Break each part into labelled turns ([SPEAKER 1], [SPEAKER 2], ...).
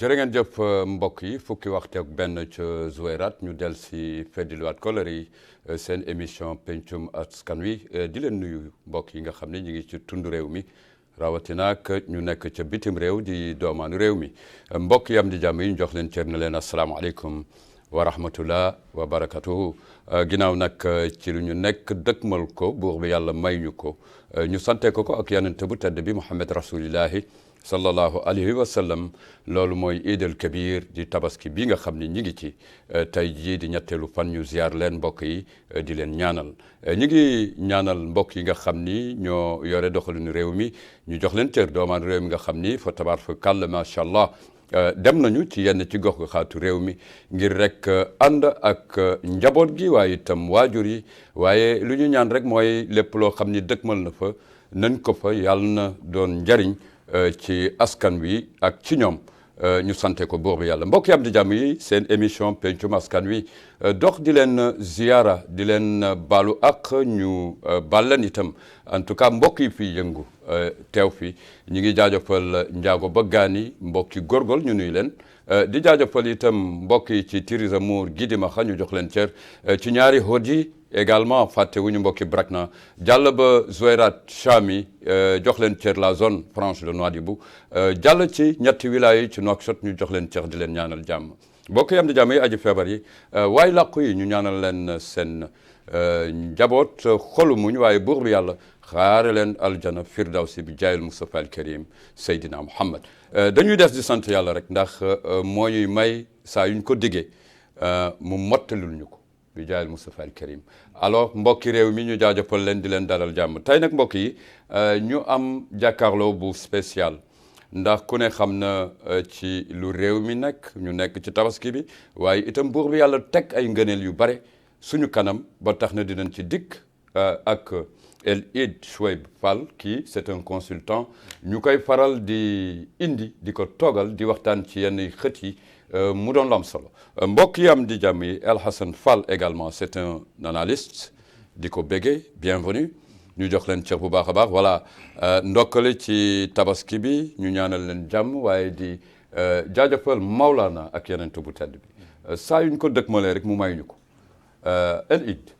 [SPEAKER 1] jërë ngeen jëf mbokk yi fukki waxtu ak benn ca Zouérate ñu del si feddiliwaat kolëre yi seen émission pencum askan wi di leen nuyu mbokk yi nga xam ne ñu ngi ci tund réew mi rawatina ak ñu nekk ca bitim réew di doomaanu réew mi mbokk yi am di jàmm yi ñu jox leen cër na leen asalaamaaleykum wa rahmatullah wa barakatuhu ginnaaw nag ci lu ñu nekk dëkkmal ko buur bi yàlla may ñu ko ñu sante ko ak yonent bu tedd bi Muhammad rasulillahi sallallahu alayhi wa sallam loolu mooy iidal kabir di tabaski bi nga xam ne ñi ngi ci tey jii di ñetteelu fan ñu ziar leen mbokk yi di leen ñaanal ñi ngi ñaanal mbokk yi nga xam ni ñoo yore doxalinu réew mi ñu jox leen cër doomaan réew mi nga xam ni fa tabaarkalla macha allah dem nañu ci yenn ci gox xaatu réew mi ngir rek ànd ak njaboot gi waaye itam waajur yi waaye lu ñu ñaan rek mooy lépp loo xam ni dëkkmal na fa nañ ko fa yàlla na doon njariñ ci askan wi ak ci ñoom ñu sante ko buur bi yàlla mbokk yi am di jàmm yi seen émission pencum askan wi dox di leen ziara di leen baalu ak ñu baal leen itam en tout cas mbokk yi fii yëngu teew fi ñu ngi jaajëfal njaago ba gaani mbokki góorgóorlu ñu nuyu leen di jaajëfal itam mbokk yi ci Tiriza Mour Gidima xa ñu jox leen cër ci ñaari hóot yi également fàtte wu ñu mbokki Brakna jàll ba Zouérate Chami jox leen cër la zone franche de Nouadhibou jàll ci ñetti wilaya yi ci Nouakchott ñu jox leen cër di leen ñaanal jàmm mbokk yi am di jàmm yi aji feebar yi waaye làqu yi ñu ñaanal leen seen njaboot xolu muñ waaye buur bi yàlla xaare leen aljana firdawsi bi jaayil Mustafa al Karim Seydina Muhammad dañuy des di sant yàlla rek ndax moo ñuy may saa yuñ ko diggee mu mottalul ñu ko bi jaayil Mustafa al Karim alors mbokki réew mi ñu jaajëfal leen di leen dalal jàmm tey nag mbokk yi ñu am jàkkaarloo bu spécial ndax ku ne xam na ci lu réew mi nekk ñu nekk ci tabaski bi waaye itam buur bi yàlla teg ay ngëneel yu bare suñu kanam ba tax na dinañ ci dikk ak El Id Chouaib Fall kii c'est un consultant ñu koy faral di indi di ko toogal di waxtaan ci yenn xët yi mu doon lam solo mbokk yi am di jàmm yi El Hassan Fall également c'est un analyste di ko béggee bienvenue ñu jox leen cër bu baax a baax voilà ndokkale ci tabaski bi ñu ñaanal leen jàmm waaye di jaajëfal Maulana ak yeneen bu tedd bi saa yuñ ko dëkkmalee rek mu may ñu ko El Id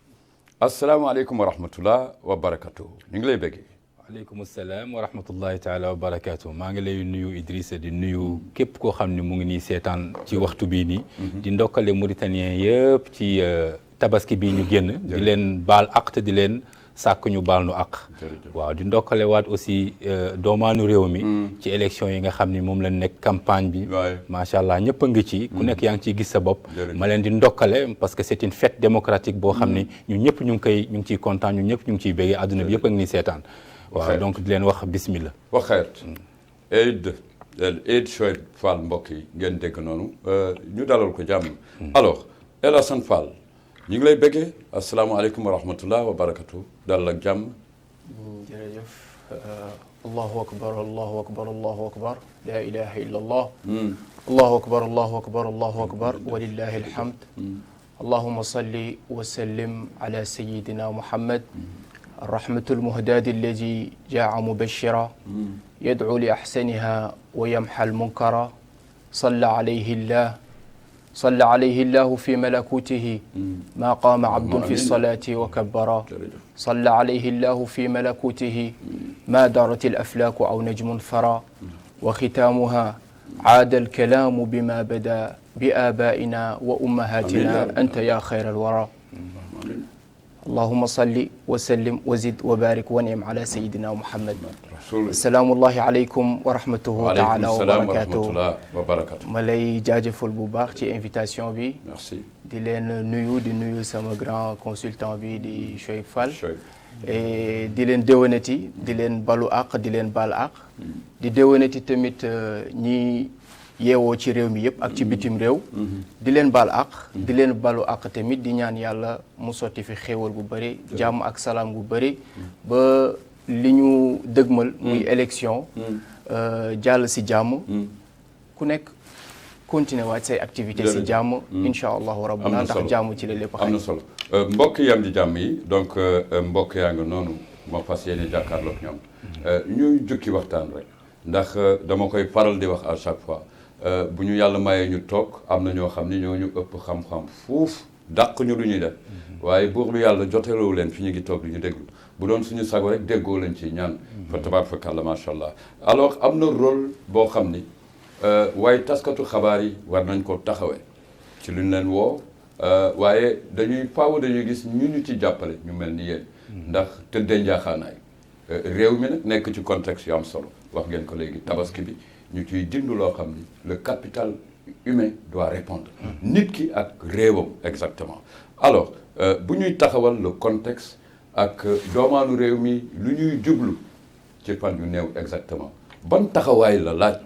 [SPEAKER 1] asalaamaaleykum wa rahmatullah wa barakatuh ñu ngi lay béggee
[SPEAKER 2] waaleykum salaam wa rahmatullahi taala wa barakatuh maa ngi lay nuyu Idrissa di nuyu képp koo xam ne mu ngi nii seetaan ci waxtu bii nii di ndokkale Mauritanien yëpp ci tabaski bii ñu génn di leen baal ak te di leen sàkk ñu baal nu ak waaw di ndokkale waat aussi doomaanu réew mi ci élection yi nga xam ni moom la nekk campagne bi macha allah ñëpp a ngi ci ku nekk yaa ngi ciy gis sa bopp ma leen di ndokkale parce que c'est une fête démocratique boo xam ni ñu ñëpp ñu ngi ciy kontaan ñu ñëpp ñu ngi ciy béggee àdduna bi yëpp a ngi ni seetaan waaw donc di leen wax bismillah
[SPEAKER 1] wa xeet Eid Chouaib Fall mbokk yi ngeen dégg noonu ñu dalal ko jàmm alors El Hassan Fall ñu ngi lay béggee asalaamaaleykum wa rahmatullah wa barakatuh dalal ak jàmm
[SPEAKER 3] jërëjëf allahu akbar allahu akbar allahu akbar la ilaha illa allah allahu akbar allahu akbar allahu akbar walillahi alhamd allahumma salli wa sallim ala sayyidina muhammad الرحمة المهداة الذي جاء مبشرا يدعو لأحسنها ويمحى المنكر صلى عليه الله في ملكوته ما قام عبد في الصلاة وكبرا صلى عليه الله في ملكوته ما دارت الأفلاك أو نجم فرا وختامها عاد الكلام بما بدا بآبائنا وأمهاتنا أنت يا خير الورى اللهم صل وسلم وزد وبارك ونعم على سيدنا محمد السلام الله عليكم ورحمته تعالى وبركاته ma lay jaajëfal bu baax ci invitation bi
[SPEAKER 1] merci
[SPEAKER 3] di leen nuyu sama grand consultant bi di Chouaib Fall et di leen déwénati di leen balu àq di leen baal àq di déwénati tamit ñi yeewoo ci réew mi yëpp ak ci bitim réew di leen baal àq di leen balu àq tamit di ñaan yàlla mu sotti fi xéewal bu bëri jàmm ak salaam bu bëri ba li ñu dëgmal muy élection jàll si jàmm ku nekk continuer waat say activité si jàmm incha allahu rabbuna ndax jàmm ci la lépp xëy
[SPEAKER 1] am na solo mbokk yi am di jàmm yi donc mbokk yaa nga noonu ma fas yéene jàkkaarloog ñoom ñuy jukki waxtaan rek ndax dama koy faral di wax à chaque fois bu ñu yàlla mayee ñu toog am na ñoo xam ni ñoo ñu ëpp xam-xam fuuf dàq ñu lu ñuy def waaye buur lu yàlla joteeloo leen fi ñu ngi toog li ñu déglu bu doon suñu sago rek déggoo leen ci ñaan fa tabarakallah macha allah alors am na rôle boo xam ni waaye taskatu xabaar yi war nañ ko taxawee ci lu ñu leen woo waaye dañuy gis ñu ci jàppale ñu mel ni yéen ndax tëddee njaaxaanaay réew mi nag nekk ci contexte yu am solo wax ngeen ko léegi tabaski bi ñu ciy dindu loo xam ni le capital humain doit répondre nit ki ak réewam exactement alors bu ñuy taxawal le contexte ak doomaanu réew mi lu ñuy jublu ci fan yu néew exactement ban taxawaay la laaj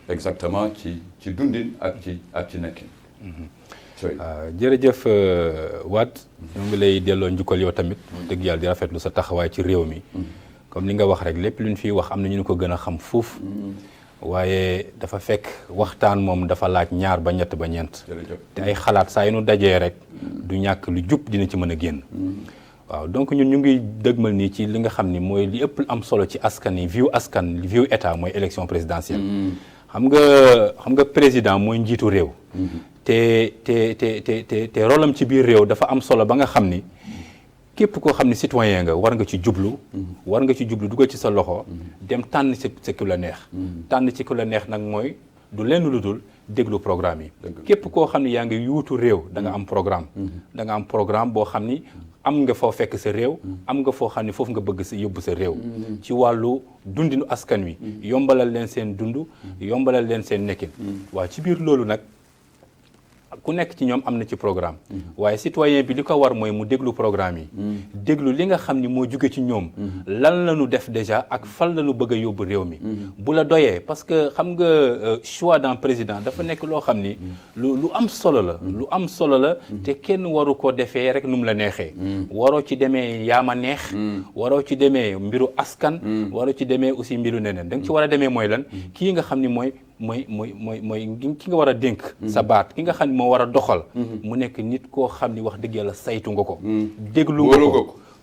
[SPEAKER 1] exactement ci dundin ak ci nekkin.
[SPEAKER 2] jërëjëf Wade ñoo ngi lay delloo njukkal yow tamit dëgg yàlla di rafetlu sa taxawaay ci réew mi comme li nga wax rek lépp lu ñu fiy wax am na ñu ko gën a xam fuuf waaye dafa fekk waxtaan moom dafa laaj ñaar ba ñett ba ñeent te ay xalaat saa yu nu dajee rek du ñàkk lu jub dina ci mën a génn waaw donc ñun ñu ngi dëgmal nii ci li nga xam ni mooy li ëpp am solo ci askan yi viu état mooy élection présidentielle xam nga président mooy njiitu réew te rôle am ci biir réew dafa am solo ba nga xam ni képp koo xam ni citoyen nga war nga ci jublu dugal ci sa loxo dem tànn ci ku la neex tànn ci ku la neex nag mooy du lenn lu dul déglu programme yi képp koo xam ni yaa ngi yuutu réew da nga am programme boo xam ni am nga foo fekk sa réew am nga foo xam ni foofu nga bëgg sa yóbbu sa réew ci wàllu dundinu askan wi yombalal leen seen dund yombalal leen seen nekkin waaw ci biir loolu nag ku nekk ci ñoom am na ci programme waaye citoyen bi li ko war mooy mu déglu programme yi déglu li nga xam ni moo jóge ci ñoom lan la ñu def déjà ak fan la ñu bëgg a yóbbu réew mi bu la doyee parce que xam nga choix d'un président dafa nekk loo xam ni lu am solo la te kenn waru ko defee rek nu mu la neexee waroo ci demee yaama neex waroo ci demee mbiru askan waroo ci demee aussi mbiru neneen da nga ci war a demee mooy lan kii nga xam ni mooy ki nga war a dénk sa baat ki nga xam ne moo war a doxal mu nekk nit koo xam ni wax dëgg yàlla saytu nga ko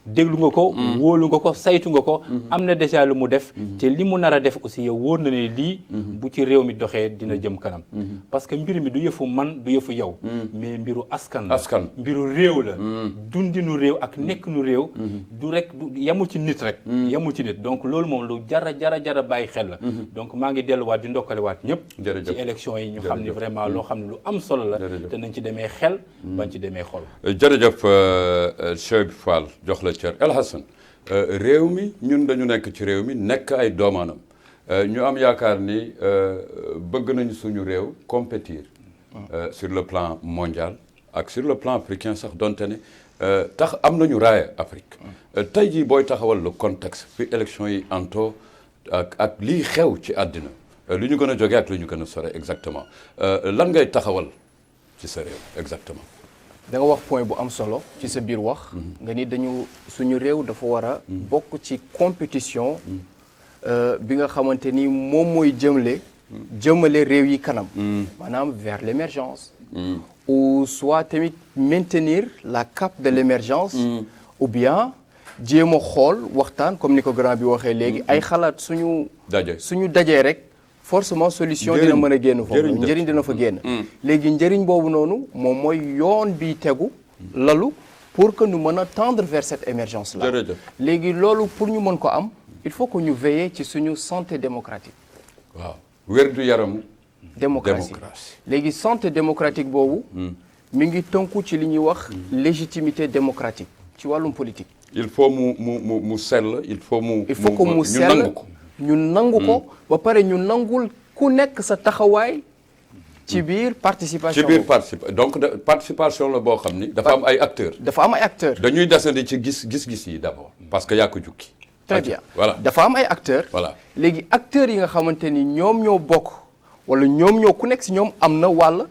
[SPEAKER 2] déglu nga ko wóolu nga ko saytu nga ko am na déjà lu mu def te li mu nar a def aussi yow wóor na ne lii bu ci réew mi doxee dina jëm kanam parce que mbir mi du yëfu man du yëfu yow mais mbiru askan mbiru réew la dundinu réew ak nekkinu réew du rek yamul ci nit rek yamul ci nit donc loolu moom lu jara bàyyi xel la donc maa ngi delluwaat di ndokkalewaat ñëpp ci élection yi ñu xam ni vraiment loo xam ne lu am solo la te nañ ci demee xel bañ ci demee xol
[SPEAKER 1] jërëjëf Cheikh Fall jox la El Hassan réew mi ñun dañu nekk ci réew mi nekk ay doomaanam ñu am yaakaar ni bëgg nañu suñu réew compétir sur le plan mondial ak sur le plan africain sax donte ne tax am nañu raaya Afrique tey jii booy taxawal le contexte fi élection yi anto ak lii xew ci àddina lu ñu gën a jógee ak lu ñu gën a sore exactement lan ngay taxawal ci sa réew exactement
[SPEAKER 3] da nga wax point bu am solo ci sa biir wax nga ni suñu réew dafa war a bokk ci compétition bi nga xamante ni moom mooy jëmale réew yi kanam maanaam vers l'émergence ou soit tamit maintenir la cape de l'émergence ou bien jéem a xool waxtaan comme ni ko grand bi waxee léegi ay xalaat suñu dajee rek forcément solution dina mën a génn foofu njëriñ dina fa génn léegi njëriñ boobu noonu moom mooy yoon bi tegu lalu pour que ñu mën a tendre vers cette émergence là léegi loolu pour ñu mën ko am il faut que ñu veiller ci suñu santé démocratique
[SPEAKER 1] waaw wér du yaramu
[SPEAKER 3] démocratie léegi santé démocratique boobu mi ngi tënku ci li ñuy wax légitimité démocratique ci wàllum politique
[SPEAKER 1] il faut mu sell il faut
[SPEAKER 3] que mu sell ñu nangu ko ba pare ñu nangul ku nekk sa taxawaay ci biir participation
[SPEAKER 1] donc participation la boo xam ni dafa am ay acteurs dañuy desandi ci gis-gis yi d'abord parce que yaa ko jukki
[SPEAKER 3] très bien
[SPEAKER 1] voilà
[SPEAKER 3] dafa am ay acteurs léegi acteurs yi nga xamante ni ñoom ñoo bokk wala ñoom ñoo ku nekk si ñoom am na wàll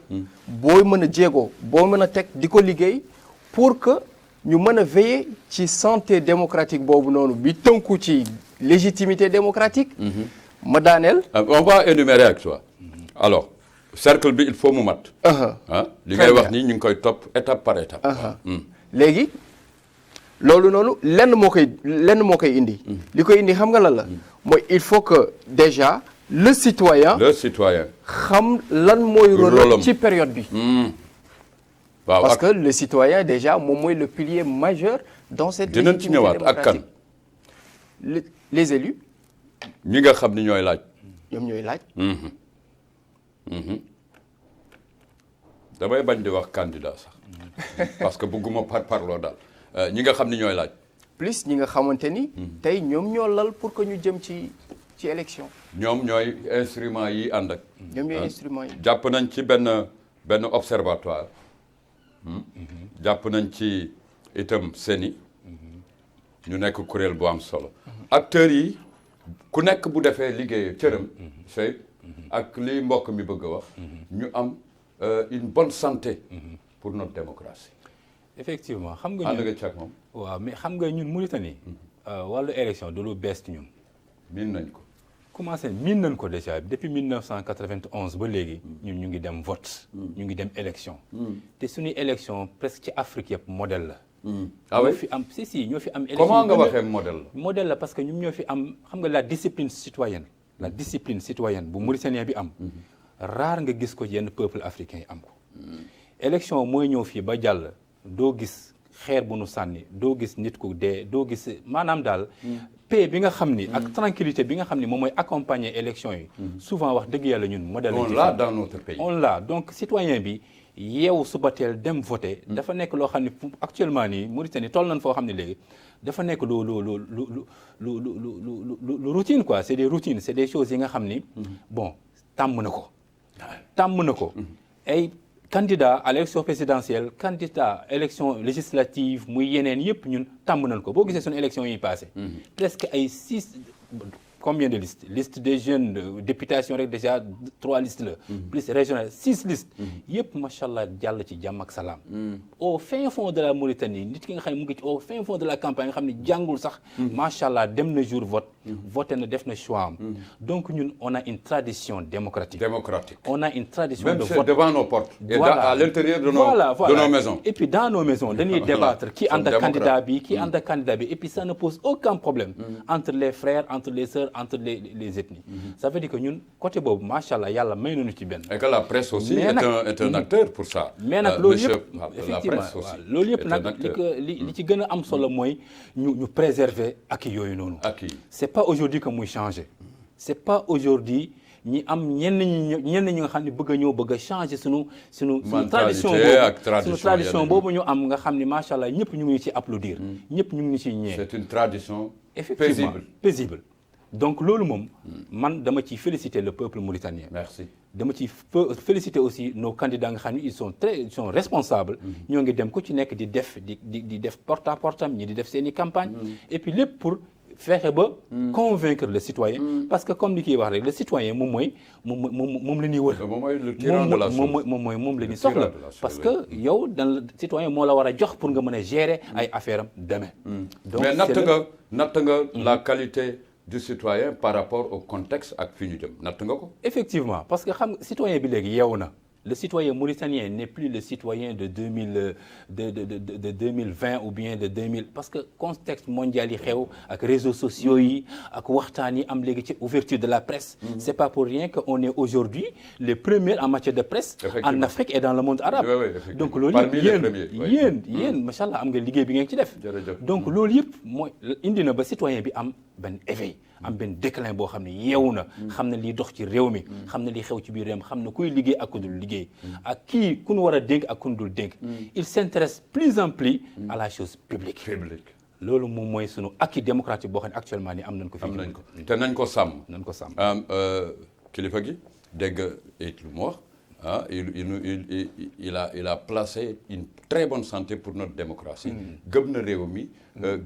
[SPEAKER 3] booy mën a jéego boo mën a teg di ko liggéey pour que ñu mën a veiller ci santé démocratique boobu noonu bi tënku ci légitimité démocratique ma daaneel
[SPEAKER 1] on va énumérer avec toi alors cercle bi il faut mu mat li ngay wax nii ñu ngi koy topp étape par étape
[SPEAKER 3] léegi loolu noonu lenn moo koy indi li koy indi xam nga lan la mooy il faut que déjà le citoyen xam lan mooy rôle ci période bi.
[SPEAKER 1] waaw
[SPEAKER 3] parce que le citoyen déjà moom mooy le pilier majeur dans cette légitimité démocratique.
[SPEAKER 1] ak kan.
[SPEAKER 3] les élus.
[SPEAKER 1] ñi nga xam ni ñooy laaj.
[SPEAKER 3] ñoom ñooy laaj.
[SPEAKER 1] damay bañ di wax candidat sax parce que bëgguma parloo daal ñi nga xam ni ñooy laaj.
[SPEAKER 3] plus ñi nga xamante ni. tey ñoom ñoo lal pour que ñu jëm ci élection.
[SPEAKER 1] ñoom ñooy instruments yi ànd ak.
[SPEAKER 3] ñoom ñooy instruments yi.
[SPEAKER 1] jàpp nañ ci benn observatoire. jàpp nañ ci itam CENI. ñu nekk kuréel bu am solo. acteurs yi ku nekk bu defee liggéey cëram. Cheikh ak li mbokk mi bëgg a wax. ñu am une bonne santé. pour notre démocratie.
[SPEAKER 2] effectivement xam nga
[SPEAKER 1] ànd nga ci ak moom.
[SPEAKER 2] waaw mais xam nga ñun Mauritanie. wàllu élection du lu bees ci ñun.
[SPEAKER 1] miin nañ ko.
[SPEAKER 2] miin nañ ko déjà depuis 1991 ba léegi. ñun ñu ngi dem vote. ñu ngi dem élection. te suñuy élection presque ci Afrique yëpp modèle la.
[SPEAKER 1] ah oui
[SPEAKER 2] ñoo fi am ñoo fi am. élection
[SPEAKER 1] comment nga waxee modèle la.
[SPEAKER 2] modèle la parce que ñun ñoo fi am xam nga la discipline citoyenne. la discipline citoyenne bu mauritanien bi am. rare nga gis ko yenn peuple africain yi am ko. élection mooy ñëw fii ba jàll doo gis xeer bu nu sànni doo gis nit ku dee doo gis maanaam daal. paix bi nga xam ni ak tranquillité bi nga xam ni moom mooy accompagner élection yi. souvent wax dëgg yàlla ñun modèle
[SPEAKER 1] on l'a dans notre pays.
[SPEAKER 2] on l'a donc citoyen bi yeewu suba teel dem voter. dafa nekk loo xam ne actuellement nii Mauritanie toll nañ foo xam ne léegi dafa nekk lu routine quoi c'est des routines c'est des choses yi nga xam ni. bon tàmm na ko. ay candidat à l'élection présidentielle candidat élection législative muy yeneen yëpp ñun tàmm nañ ko boo gisee suñu élection yi passé presque ay 6 combien de listes liste des jeunes députation rek déjà 3 listes la plus régional 6 listes yëpp macha allah jàll ci jàmm ak salaam au fin fond de la Mauritanie nit ki nga xam ne mu ngi ci au fin fond de la campagne nga xam ne jàngul sax macha allah dem na jour vote voté na def na choix am donc ñun on a une tradition démocratique on a une tradition
[SPEAKER 1] même
[SPEAKER 2] de vote
[SPEAKER 1] devant nos portes et
[SPEAKER 2] voilà.
[SPEAKER 1] à l'intérieur de nos maisons
[SPEAKER 2] et puis dans nos maisons dañuy débattre qui ànd ak candidat bi qui ànd ak candidat bi et puis ça ne pose aucun problème entre les frères entre les sœurs entre les ethnies ça veut dire que ñun côté boobu macha allah yàlla may nañu ci benn.
[SPEAKER 1] et que la presse aussi est un acteur pour ça.
[SPEAKER 2] mais nag loolu yëpp effectivement loolu yëpp nag li ci gën a am solo mooy ñu préserver ak yooyu noonu. c'est pas aujourd'hui que muy changer. c'est pas aujourd'hui ñi am ñenn ñi nga xam ne bëgg a changer sunu tradition boobu ñu am nga xam ne macha allah ñëpp ñu ngi ci applaudir. ñëpp ñu ngi ci ñee.
[SPEAKER 1] c'est une tradition
[SPEAKER 2] effectivement paisible. donc loolu moom man dama ciy féliciter le peuple mauritanien.
[SPEAKER 1] merci
[SPEAKER 2] dama ciy féliciter aussi nos candidats nga xam ne ils sont responsables. ñoo ngi dem ku ci nekk di def porte à porte am ñi di def seen i campagne et puis lépp pour fexe ba convaincre le citoyen parce que comme ni kiy wax rek le citoyen moom la ñuy wër.
[SPEAKER 1] moom mooy le tyran de la chose
[SPEAKER 2] moom la ñuy soxla parce que yow dans le citoyen moo la war a jox pour nga mën a gérer ay affaire am demain.
[SPEAKER 1] donc mais natt nga la qualité du citoyen par rapport au contexte ak fi ñu jëm natt nga ko.
[SPEAKER 2] effectivement parce que xam nga citoyen bi léegi yeewu na le citoyen mauritanien n'est plus le citoyen de 2020 ou bien de 2000 parce que contexte mondial yi xew ak réseaux sociaux yi ak waxtaan yi am léegi ci ouverture de la presse. C'est pas pour rien que on est aujourd'hui les premiers en matière de presse. en Afrique et dans le monde arabe. donc loolu yëpp yéen macha allah am nga liggéey bi ngeen ci def. donc loolu yëpp mooy indi na ba citoyen bi am benn éveil. am benn déclin boo xam ne yeewu na xam ne liy dox ci réew mi xam ne liy xew ci biir réew mi xam ne kuy liggéey ak ku dul liggéey ak kii ku nu war a dénk ak ku nu dul dénk il s'intéresse plus en plus à la chose publique loolu moom mooy sunu acquis démocratique boo xam ne actuellement nii am nañ ko fi
[SPEAKER 1] te nañ ko sàmm kilifa gi dégg it lu mu wax il a placé une très bonne santé pour notre démocratie gëm na réew mi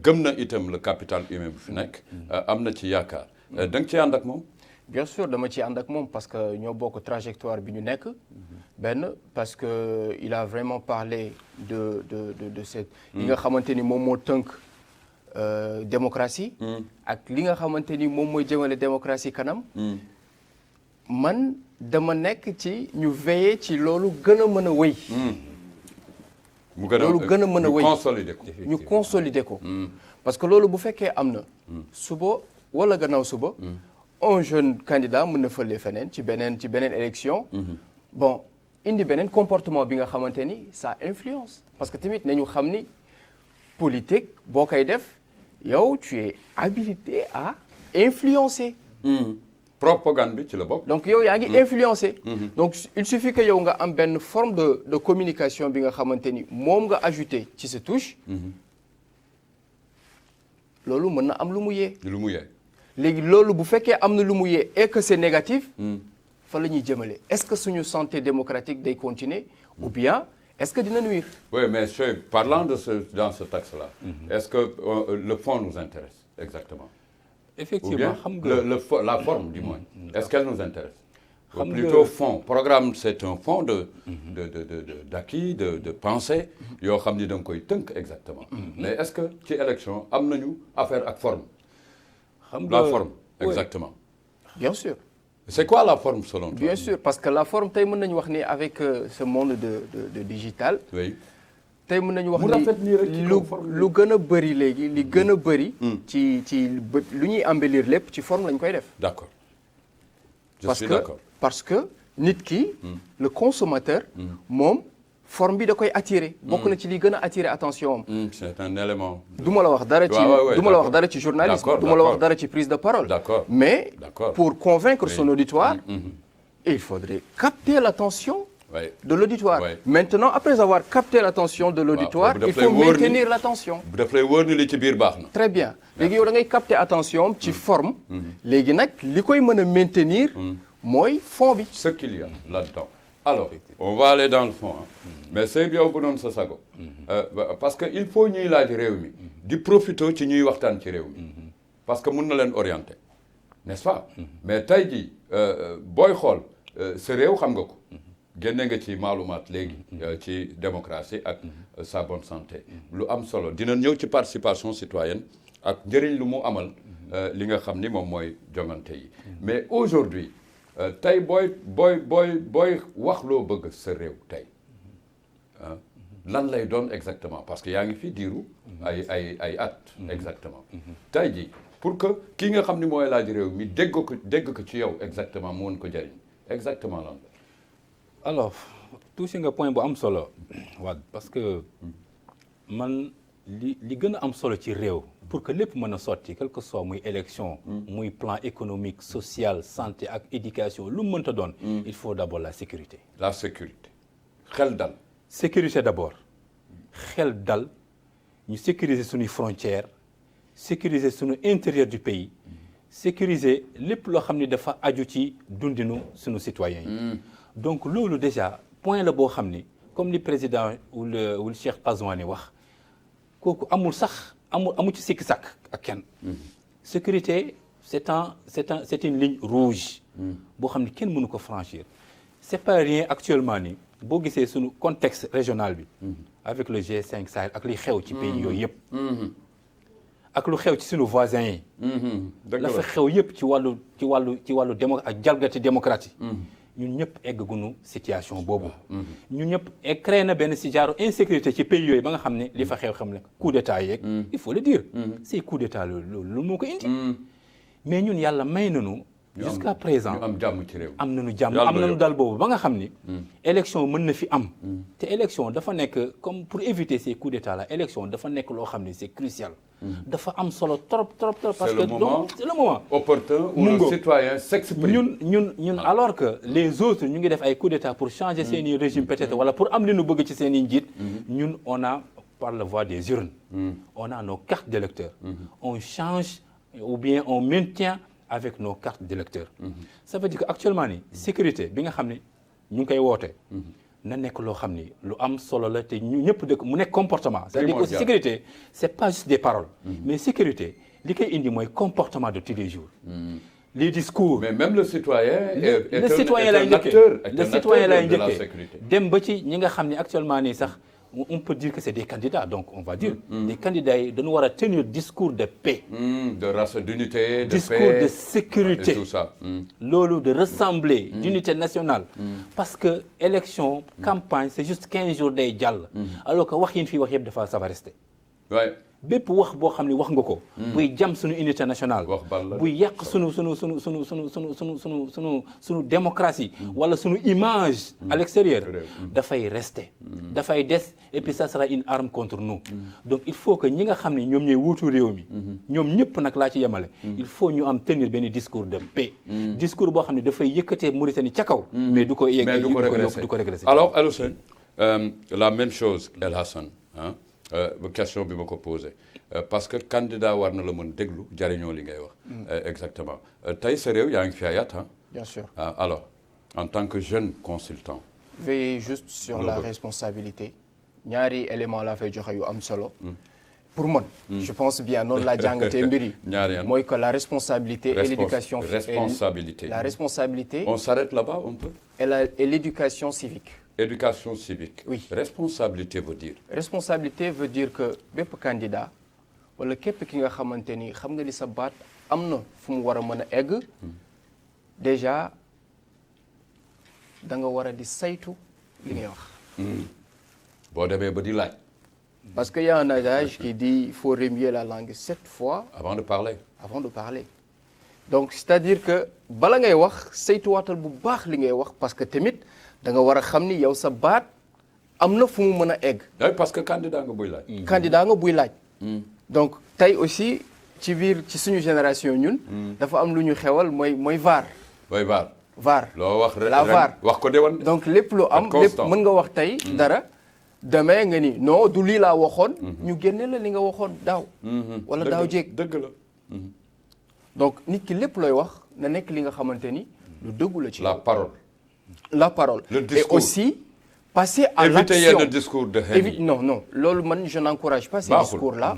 [SPEAKER 1] gëm na itam le capital humain bu fi nekk am na ci yaakaar da nga ci ànd ak moom.
[SPEAKER 3] bien sûr dama ci ànd ak moom parce que ñoo bokk trajectoire bi ñu nekk benn parce que il a vraiment parlé de cette li nga xamante ni moom moo tënk démocratie ak li nga xamante ni moom mooy jëmale démocratie kanam man dama nekk ci ñu veiller ci loolu gën a mën a wéy loolu gën a mën a wéy ñu consolider ko parce que loolu bu fekkee am na suba wala gannaaw suba un jeune candidat mën na fële feneen ci beneen élection. bon indi beneen comportement bi nga xamante ni ça influence parce que tamit nañu xam ni politique boo koy def yow tu es habilité à influencer.
[SPEAKER 1] propagande bi ci la bokk.
[SPEAKER 3] donc yow yaa ngi influencer. donc il suffit que yow nga am benn forme de communication bi nga xamante ni moom nga ajouté ci sa touche. loolu mën na am lu mu yee. léegi loolu bu fekkee am na lu mu yee et que c'est négatif. fa la ñuy jëmale est-ce que suñu santé démocratique day continuer ou bien est-ce que dina nuire.
[SPEAKER 1] oui mais parlant de dans ce axe-là. est-ce que le fond nous intéresse exactement.
[SPEAKER 2] effectivement xam nga
[SPEAKER 1] la forme du moins. est-ce qu'elle nous intéresse. xam nga plutôt fond programme c'est un fond d'acquis de pensée yoo xam ni da nga koy tënk exactement. mais est-ce que ci élection am nañu affaire ak forme.
[SPEAKER 2] xam nga
[SPEAKER 1] la forme exactement.
[SPEAKER 3] bien sûr.
[SPEAKER 1] c'est quoi la forme selon toi.
[SPEAKER 3] bien sûr parce que la forme tey mën nañu wax ni avec ce monde de digital.
[SPEAKER 1] oui.
[SPEAKER 3] tey mën nañu wax ni lu gën a bëri léegi li gën a bëri. ci lu ñuy embellir lépp ci forme lañ koy def.
[SPEAKER 1] d'accord. je suis d'accord.
[SPEAKER 3] parce que nit ki. le consommateur. moom forme bi da koy attirer. bokk na ci li gën a attirer attention am.
[SPEAKER 1] c'est un élément.
[SPEAKER 3] du ma la wax dara ci du ma la wax dara ci journalisme. du ma la wax dara ci prise de parole.
[SPEAKER 1] d'accord
[SPEAKER 3] mais pour convaincre son auditoire. il faudrait capter l'attention.
[SPEAKER 1] Oui.
[SPEAKER 3] de l'auditoire.
[SPEAKER 1] Oui.
[SPEAKER 3] Maintenant, après avoir capté l'attention de l'auditoire, il faut maintenir l'attention.
[SPEAKER 1] bu daf lay wóor ni li ci biir baax na.
[SPEAKER 3] Très bien léegi yow da ngay capter attention ci forme. léegi nag li koy mën a maintenir. mooy fond bi.
[SPEAKER 1] ce qu'il y a là-dedans. alors on va aller dans le fond mais c'est yow bu doon sa sago. parce que il faut ñuy laaj réew mi. di profiter ci ñuy waxtaan ci réew mi. parce que mun na leen orienter n'est-ce pas. mais tey jii booy xool sa réew xam nga ko. génne nga ci maalumaat léegi ci démocratie ak sa bonne santé lu am solo dina ñëw ci participation citoyenne ak njëriñ lu mu amal li nga xam ni moom mooy jongante yi mais aujourd'hui tey booy wax loo bëgg sa réew tey lan lay doon exactement parce que yaa ngi fi diiru ay at exactement tey ji pour que kii nga xam ni mooy laaj réew mi dégg ko ci yow exactement mu mën ko jëriñ exactement lan la.
[SPEAKER 2] alors touché nga point bu am solo Wade parce que man li gën a am solo ci réew pour que lépp mën a sotti quel que soit muy élection muy plan économique social santé ak éducation lu mu mënta doon il faut d'abord la sécurité xel dal sécurité d'abord xel dal ñu sécuriser suñuy frontières sécuriser suñu intérieur du pays sécuriser lépp loo xam ni dafa aju ci dundinu suñu citoyens yi donc loolu déjà point la boo xam ni comme li président wul Cheikh Pazouani wax kooku amul ci sikki sàkk ak kenn. sécurité c'est une ligne rouge. boo xam ni kenn mënu ko franchir. c'est pas rien actuellement ni boo gisee suñu contexte régional bi. avec le G5 Sahel ak li xew ci pays yooyu yëpp. ak lu xew ci suñu voisins yi. la fa xew yëpp ci wàllu démo ak jalgati démocratie. ñun ñëpp eggaguñu situation boobu. ñun ñëpp créé na benn si genre insécurité ci pays yooyu ba nga xam ne li fa xew xam ne coup d'état yeeg. il faut le dire. ces coup d'état loolu moo ko indi. mais ñun yàlla may nañu. jusqu'à présent
[SPEAKER 1] ñu am jàmm ci réew.
[SPEAKER 2] am nañu jàmm am nañu dal boobu ba nga xam ni. élection mën na fi am. te élection dafa nekk comme pour éviter ces coups d'état là élection dafa nekk loo xam ne c'est crucial. dafa am solo trop. parce que donc c'est le moment
[SPEAKER 1] opportun où le citoyen s'exprime.
[SPEAKER 2] ñun alors que les autres ñu ngi def ay coups d'état pour changer seeni régime peut-être wala pour am li ñu bëgg ci seeni njiit. ñun on a par la voie des urnes. on a nos cartes d'électeurs. on change ou bien on maintient avec nos cartes d'électeurs. ça veut dire que actuellement ni sécurité bi nga xam ne ñu ngi koy woote. na nekk loo xam ni lu am solo la te ñu ñëpp dëkk mu nekk comportement. c'est-à-dire aussi sécurité c'est pas juste des paroles. mais sécurité li koy indi mooy comportement de tous les jours. les discours.
[SPEAKER 1] mais même le citoyen.
[SPEAKER 2] le citoyen lay njëkkee le citoyen lay njëkkee dem ba ci ñi nga xam ne actuellement nii sax on peut dire que c'est des candidats donc on va dire. des candidats yi dañu war a tenir discours de paix.
[SPEAKER 1] de race d'unité de
[SPEAKER 2] discours
[SPEAKER 1] paix,
[SPEAKER 2] de sécurité
[SPEAKER 1] et tout ça.
[SPEAKER 2] loolu de ressembler. d'unité nationale. parce que élection campagne c'est juste 15 jours day jàll. alors que wax yi ñu fi wax yëpp dafa ça va rester.
[SPEAKER 1] waay
[SPEAKER 2] bépp wax boo xam ne wax nga ko. buy jam suñu unité nationale.
[SPEAKER 1] wax bal la
[SPEAKER 2] buy yàq sunu démocratie. wala sunu image. à l'extérieur dafay rester. dafay des et puis ça sera une arme contre nous. donc il faut que ñi nga xam ne ñoom ñooy wuutu réew mi. ñoom ñëpp nag laa ci yemale. il faut ñu am tenir benn discours de paix. discours boo xam ne dafay yëkkatee Mauritanie ca kaw. mais du ko yegg du ko régresser.
[SPEAKER 1] alors Alioune la même chose El Hassan question bi ma ko posé parce que candidat war na la mën déglu jariñoo li ngay wax. exactement tey sa réew yaa ngi fi ayat
[SPEAKER 3] bien sûr.
[SPEAKER 1] alors en tant que jeune consultant.
[SPEAKER 3] veiller juste sur la responsabilité ñaari élément laa fay joxe yu am solo. pour man. je pense bien noonu laa jàngatee mbir yi. mooy que la responsabilité et l'éducation.
[SPEAKER 1] responsabilité
[SPEAKER 3] la responsabilité.
[SPEAKER 1] on s'arrête là-bas un peu.
[SPEAKER 3] et l'éducation civique.
[SPEAKER 1] éducation civique.
[SPEAKER 3] oui
[SPEAKER 1] responsabilité veut dire.
[SPEAKER 3] responsabilité veut dire que bépp candidat wala képp ki nga xamante ni xam nga ni sa baat am na fu mu war a mën a egg. déjà da nga war a di saytu li ngay wax.
[SPEAKER 1] boo demee ba di laaj.
[SPEAKER 3] parce que y a un adage qui dit il faut remuer la langue 7 fois.
[SPEAKER 1] avant de parler.
[SPEAKER 3] avant de parler. donc c'est-à-dire que bala ngay wax saytuwaatal bu baax li ngay wax parce que tamit da nga war a xam ni yow sa baat am na fu mu mën a egg.
[SPEAKER 1] parce que candidat nga buy laaj.
[SPEAKER 3] candidat nga buy laaj. donc tey aussi ci biir ci suñu génération ñun. dafa am lu ñu xewal mooy VAR.
[SPEAKER 1] mooy VAR.
[SPEAKER 3] VAR
[SPEAKER 1] loo wax
[SPEAKER 3] la VAR
[SPEAKER 1] wax ko déwén.
[SPEAKER 3] donc lépp lu am lépp mën nga wax tey dara. demain nga ni non du lii laa waxoon. ñu génne la li nga waxoon daaw. wala daaw jéeg
[SPEAKER 1] dëgg la.
[SPEAKER 3] donc nit ki lépp looy wax na nekk li nga xamante ni lu dëggu la ci.
[SPEAKER 1] la parole.
[SPEAKER 3] la parole.
[SPEAKER 1] le discours.
[SPEAKER 3] et aussi passer à l'action.
[SPEAKER 1] éviter yenn discours de haine.
[SPEAKER 3] non loolu man je n'encourage pas ces discours là.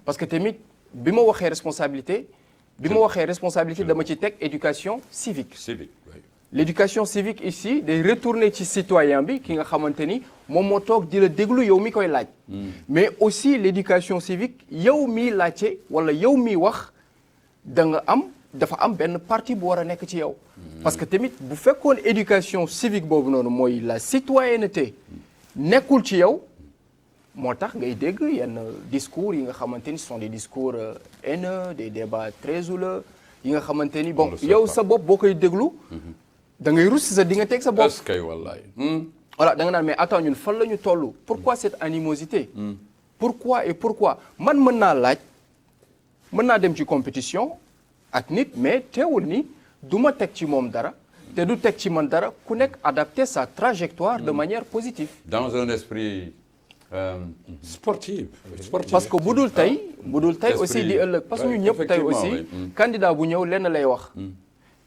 [SPEAKER 3] parce que tamit bi ma waxee responsabilité. dama ci teg éducation civique.
[SPEAKER 1] civique oui.
[SPEAKER 3] l'éducation civique ici day retourner ci citoyen bi ki nga xamante ni moom moo toog di la déglu yow mi koy laaj. mais aussi l'éducation civique yow miy laajte wala yow miy wax dafa am benn partie bu war a nekk ci yow. parce que tamit bu fekkoon éducation civique boobu noonu mooy la citoyenneté nekkul ci yow moo tax ngay dégg yenn discours yi nga xamante ni ce sont des discours haineux des débats très houleux yi nga xamante ni bon yow sa bopp boo koy déglu. da ngay rus sa di nga teg sa bopp.
[SPEAKER 1] est-ce que wallaay.
[SPEAKER 3] voilà da nga naan mais attends ñun fan la ñu toll. pourquoi cette animosité. pourquoi man mën naa laaj mën naa dem ci compétition ak nit mais teewul ni du ma teg ci moom dara te du teg ci man dara ku nekk adapter sa trajectoire de manière positive.
[SPEAKER 1] dans un esprit sportif.
[SPEAKER 3] parce que bu dul tey aussi di ëllëg parce que ñun ñëpp tey aussi. candidat bu ñëw lenn lay wax.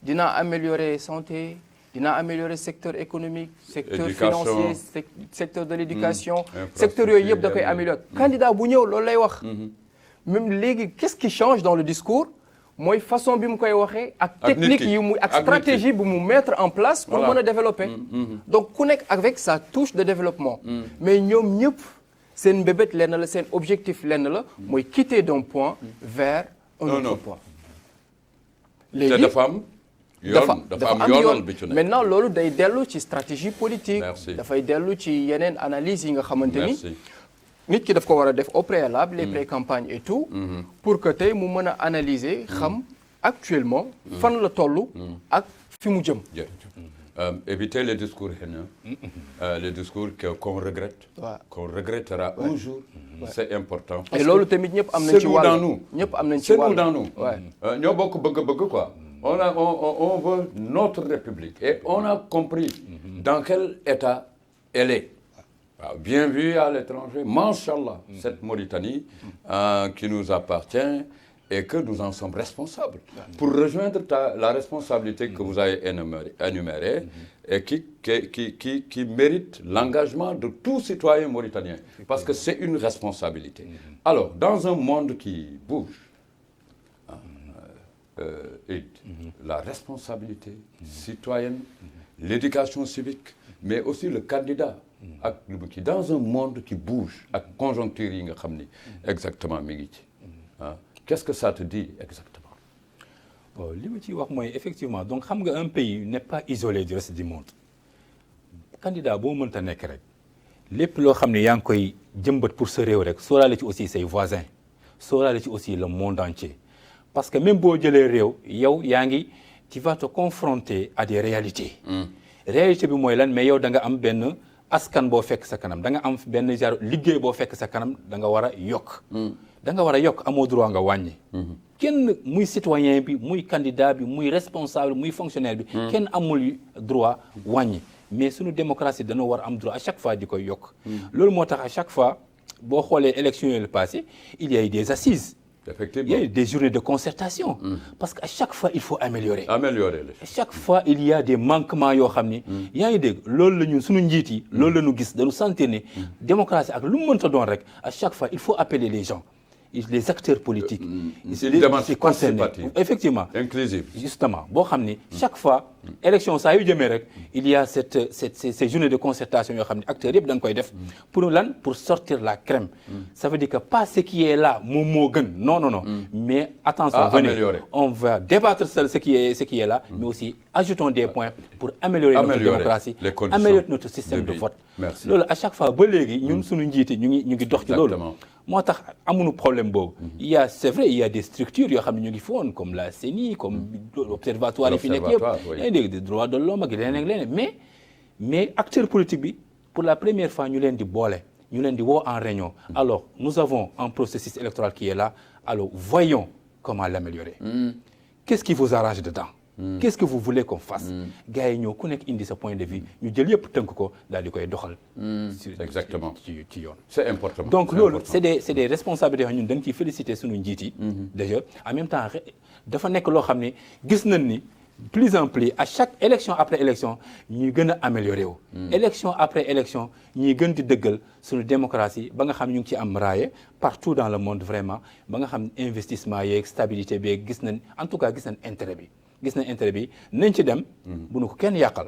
[SPEAKER 3] dinaa améliorer santé dinaa améliorer secteur économique. secteur financier secteur de l'éducation. secteur yooyu yëpp da koy améliorer. candidat bu ñëw loolu lay wax. même léegi qu'est-ce qui change dans le discours mooy façon bi mu koy waxee. ak technique yi mu ak stratégie bu mu mettre en place. pour mën a développer. donc ku nekk avec sa touche de développement. mais ñoom ñëpp seen mbébét lenn la seen objectif lenn la mooy quitter d'un point vers un autre point. léegi
[SPEAKER 1] dafa am yoonal bi ci nekk
[SPEAKER 3] maintenant loolu day dellu ci stratégie politique. dafay dellu ci yeneen analyse yi nga xamante ni. nit ki daf ko war a def au préalable les pré-campagnes et tout. pour que tey mu mën a analyser xam actuellement. fan la toll ak fi mu jëm.
[SPEAKER 1] éviter les discours haineux. les discours qu'on regrette. qu'on regrettera un jour. c'est important.
[SPEAKER 3] et loolu tamit ñëpp am nañ ci wàll ñëpp am nañ ci wàll
[SPEAKER 1] c'est nous dans nous. ñoo bokk bëgg-bëgg quoi. on veut notre république et on a compris dans quel état elle est. Bien vu à l'étranger, Masha'Allah, cette Mauritanie qui nous appartient et que nous en sommes responsables. Pour rejoindre la responsabilité que vous avez énumérée et qui mérite l'engagement de tout citoyen mauritanien. Parce que c'est une responsabilité. Alors, dans un monde qui bouge, la responsabilité citoyenne, l'éducation civique, mais aussi le candidat. Dans un monde qui bouge, ak conjoncture yi nga xam ni exactement mi ngi ci qu'est-ce que ça te dit exactement.
[SPEAKER 2] bon li ma ciy wax mooy effectivement donc xam nga un pays n'est pas isolé du reste du monde candidat boo mënta nekk rek lépp loo xam ne yaa ngi koy jëmbat pour sa réew rek sóoraale ci aussi say voisins sóoraale ci aussi le monde entier parce que même boo jëlee réew yow yaa ngi tu vas te confronter à des réalités. réalité bi mooy lan mais yow da nga am benn askan boo fekk sa kanam da nga am benn genre liggéey boo fekk sa kanam da nga war a yokk. da nga war a yokk amoo droit nga wàññi. kenn muy citoyen bi muy candidat bi muy responsable muy fonctionnaire bi. kenn amul droit wàññi. mais suñu démocratie dañoo war am droit à chaque fois di koy yokk. loolu moo tax à chaque fois boo xoolee élection yi le passé il y a eu des assises.
[SPEAKER 1] Effectivement.
[SPEAKER 2] Il y a eu des journées de concertation. Parce qu'à chaque fois il faut améliorer.
[SPEAKER 1] améliorer les
[SPEAKER 2] À chaque fois il y a des manquements yoo xam ni. yaa ngi dégg loolu la ñu suñu njiit yi. loolu la ñu gis dañu sentir ne. démocratie ak lu mu mënta doon rek à chaque fois il faut appeler les gens. les acteurs politiques.
[SPEAKER 1] c'est une démarche participative.
[SPEAKER 2] Effectivement.
[SPEAKER 1] inclusive.
[SPEAKER 2] Justement boo xam ni chaque fois élection saa yu jëmee rek il y a ces journées de concertation yoo xam ne acteurs yëpp da nga koy def pour lan pour sortir la crème. ça veut dire que pas ce qui est là moom moo gën non mais attention venez
[SPEAKER 1] améliorer.
[SPEAKER 2] on va débattre ce qui est là mais aussi ajoutons des points pour améliorer notre démocratie
[SPEAKER 1] les conditions
[SPEAKER 2] améliorer notre système de vote.
[SPEAKER 1] Merci.
[SPEAKER 2] loolu à chaque fois ba léegi ñun suñu njiiti ñu ngi dox ci loolu.
[SPEAKER 1] Exactement.
[SPEAKER 2] moo tax amuñu problème boobu. c'est vrai il y a des structures yoo xam ne ñu ngi fi woon comme la CENI comme l'observatoire yi fi nekk yëpp.
[SPEAKER 1] oui.
[SPEAKER 2] yaa ngi dégg des droits de l'homme ak leneen ak leneen mais acteur politique bi pour la première fois ñu leen di boole ñu leen di woo en réunion. alors nous avons un processus électoral qui est là alors voyons comment l'améliorer. Qu'est-ce qui vous arrange dedans. Qu'est-ce que vous voulez qu'on fasse. gars yi ñëw ku nekk indi sa point de vue ñu jël yëpp tënk ko daal di koy doxal.
[SPEAKER 1] exactement
[SPEAKER 2] ci yoon.
[SPEAKER 1] c'est important.
[SPEAKER 2] donc loolu c'est des responsabilités yoo xam ñun da nga ciy féliciter suñu njiit yi. déjà en même temps dafa nekk loo xam ne gis nañ ni plus en plus à chaque élection après élection ñuy gën a améliorer wu. élection après élection ñuy gën di dëggal suñu démocratie ba nga xam ñu ngi ci am raaye partout dans le monde vraiment ba nga xam investissement yeeg stabilité beeg gis nañ en tout cas gis nañ intérêt bi. gis nañ intérêt bi nañ ci dem. bu nu ko kenn yàqal.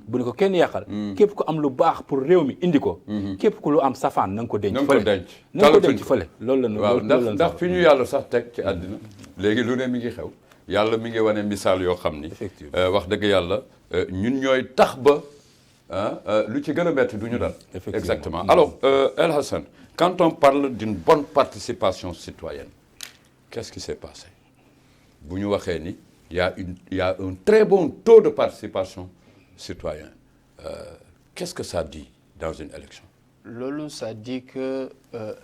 [SPEAKER 2] bu nu ko kenn yàqal. képp ku am lu baax pour réew mi indi ko. képp ku lu am safaan na nga ko denc. fële na nga ko denc fële loolu la ñu.
[SPEAKER 1] waaw ndax fi ñu yàlla sax teg ci àddina léegi lu ne mi ngi xew yàlla mi ngi wane misaal yoo xam ni. wax dëgg yàlla ñun ñooy tax ba lu ci gën a métti du ñu dal. exactement alors El Hassan quand on parle d'une bonne participation citoyenne qu'est-ce qui s'est passé bu ñu waxee ni. Il y a un très bon taux de participation citoyenne. Qu'est-ce que ça dit dans une élection?
[SPEAKER 3] Lolo, ça dit que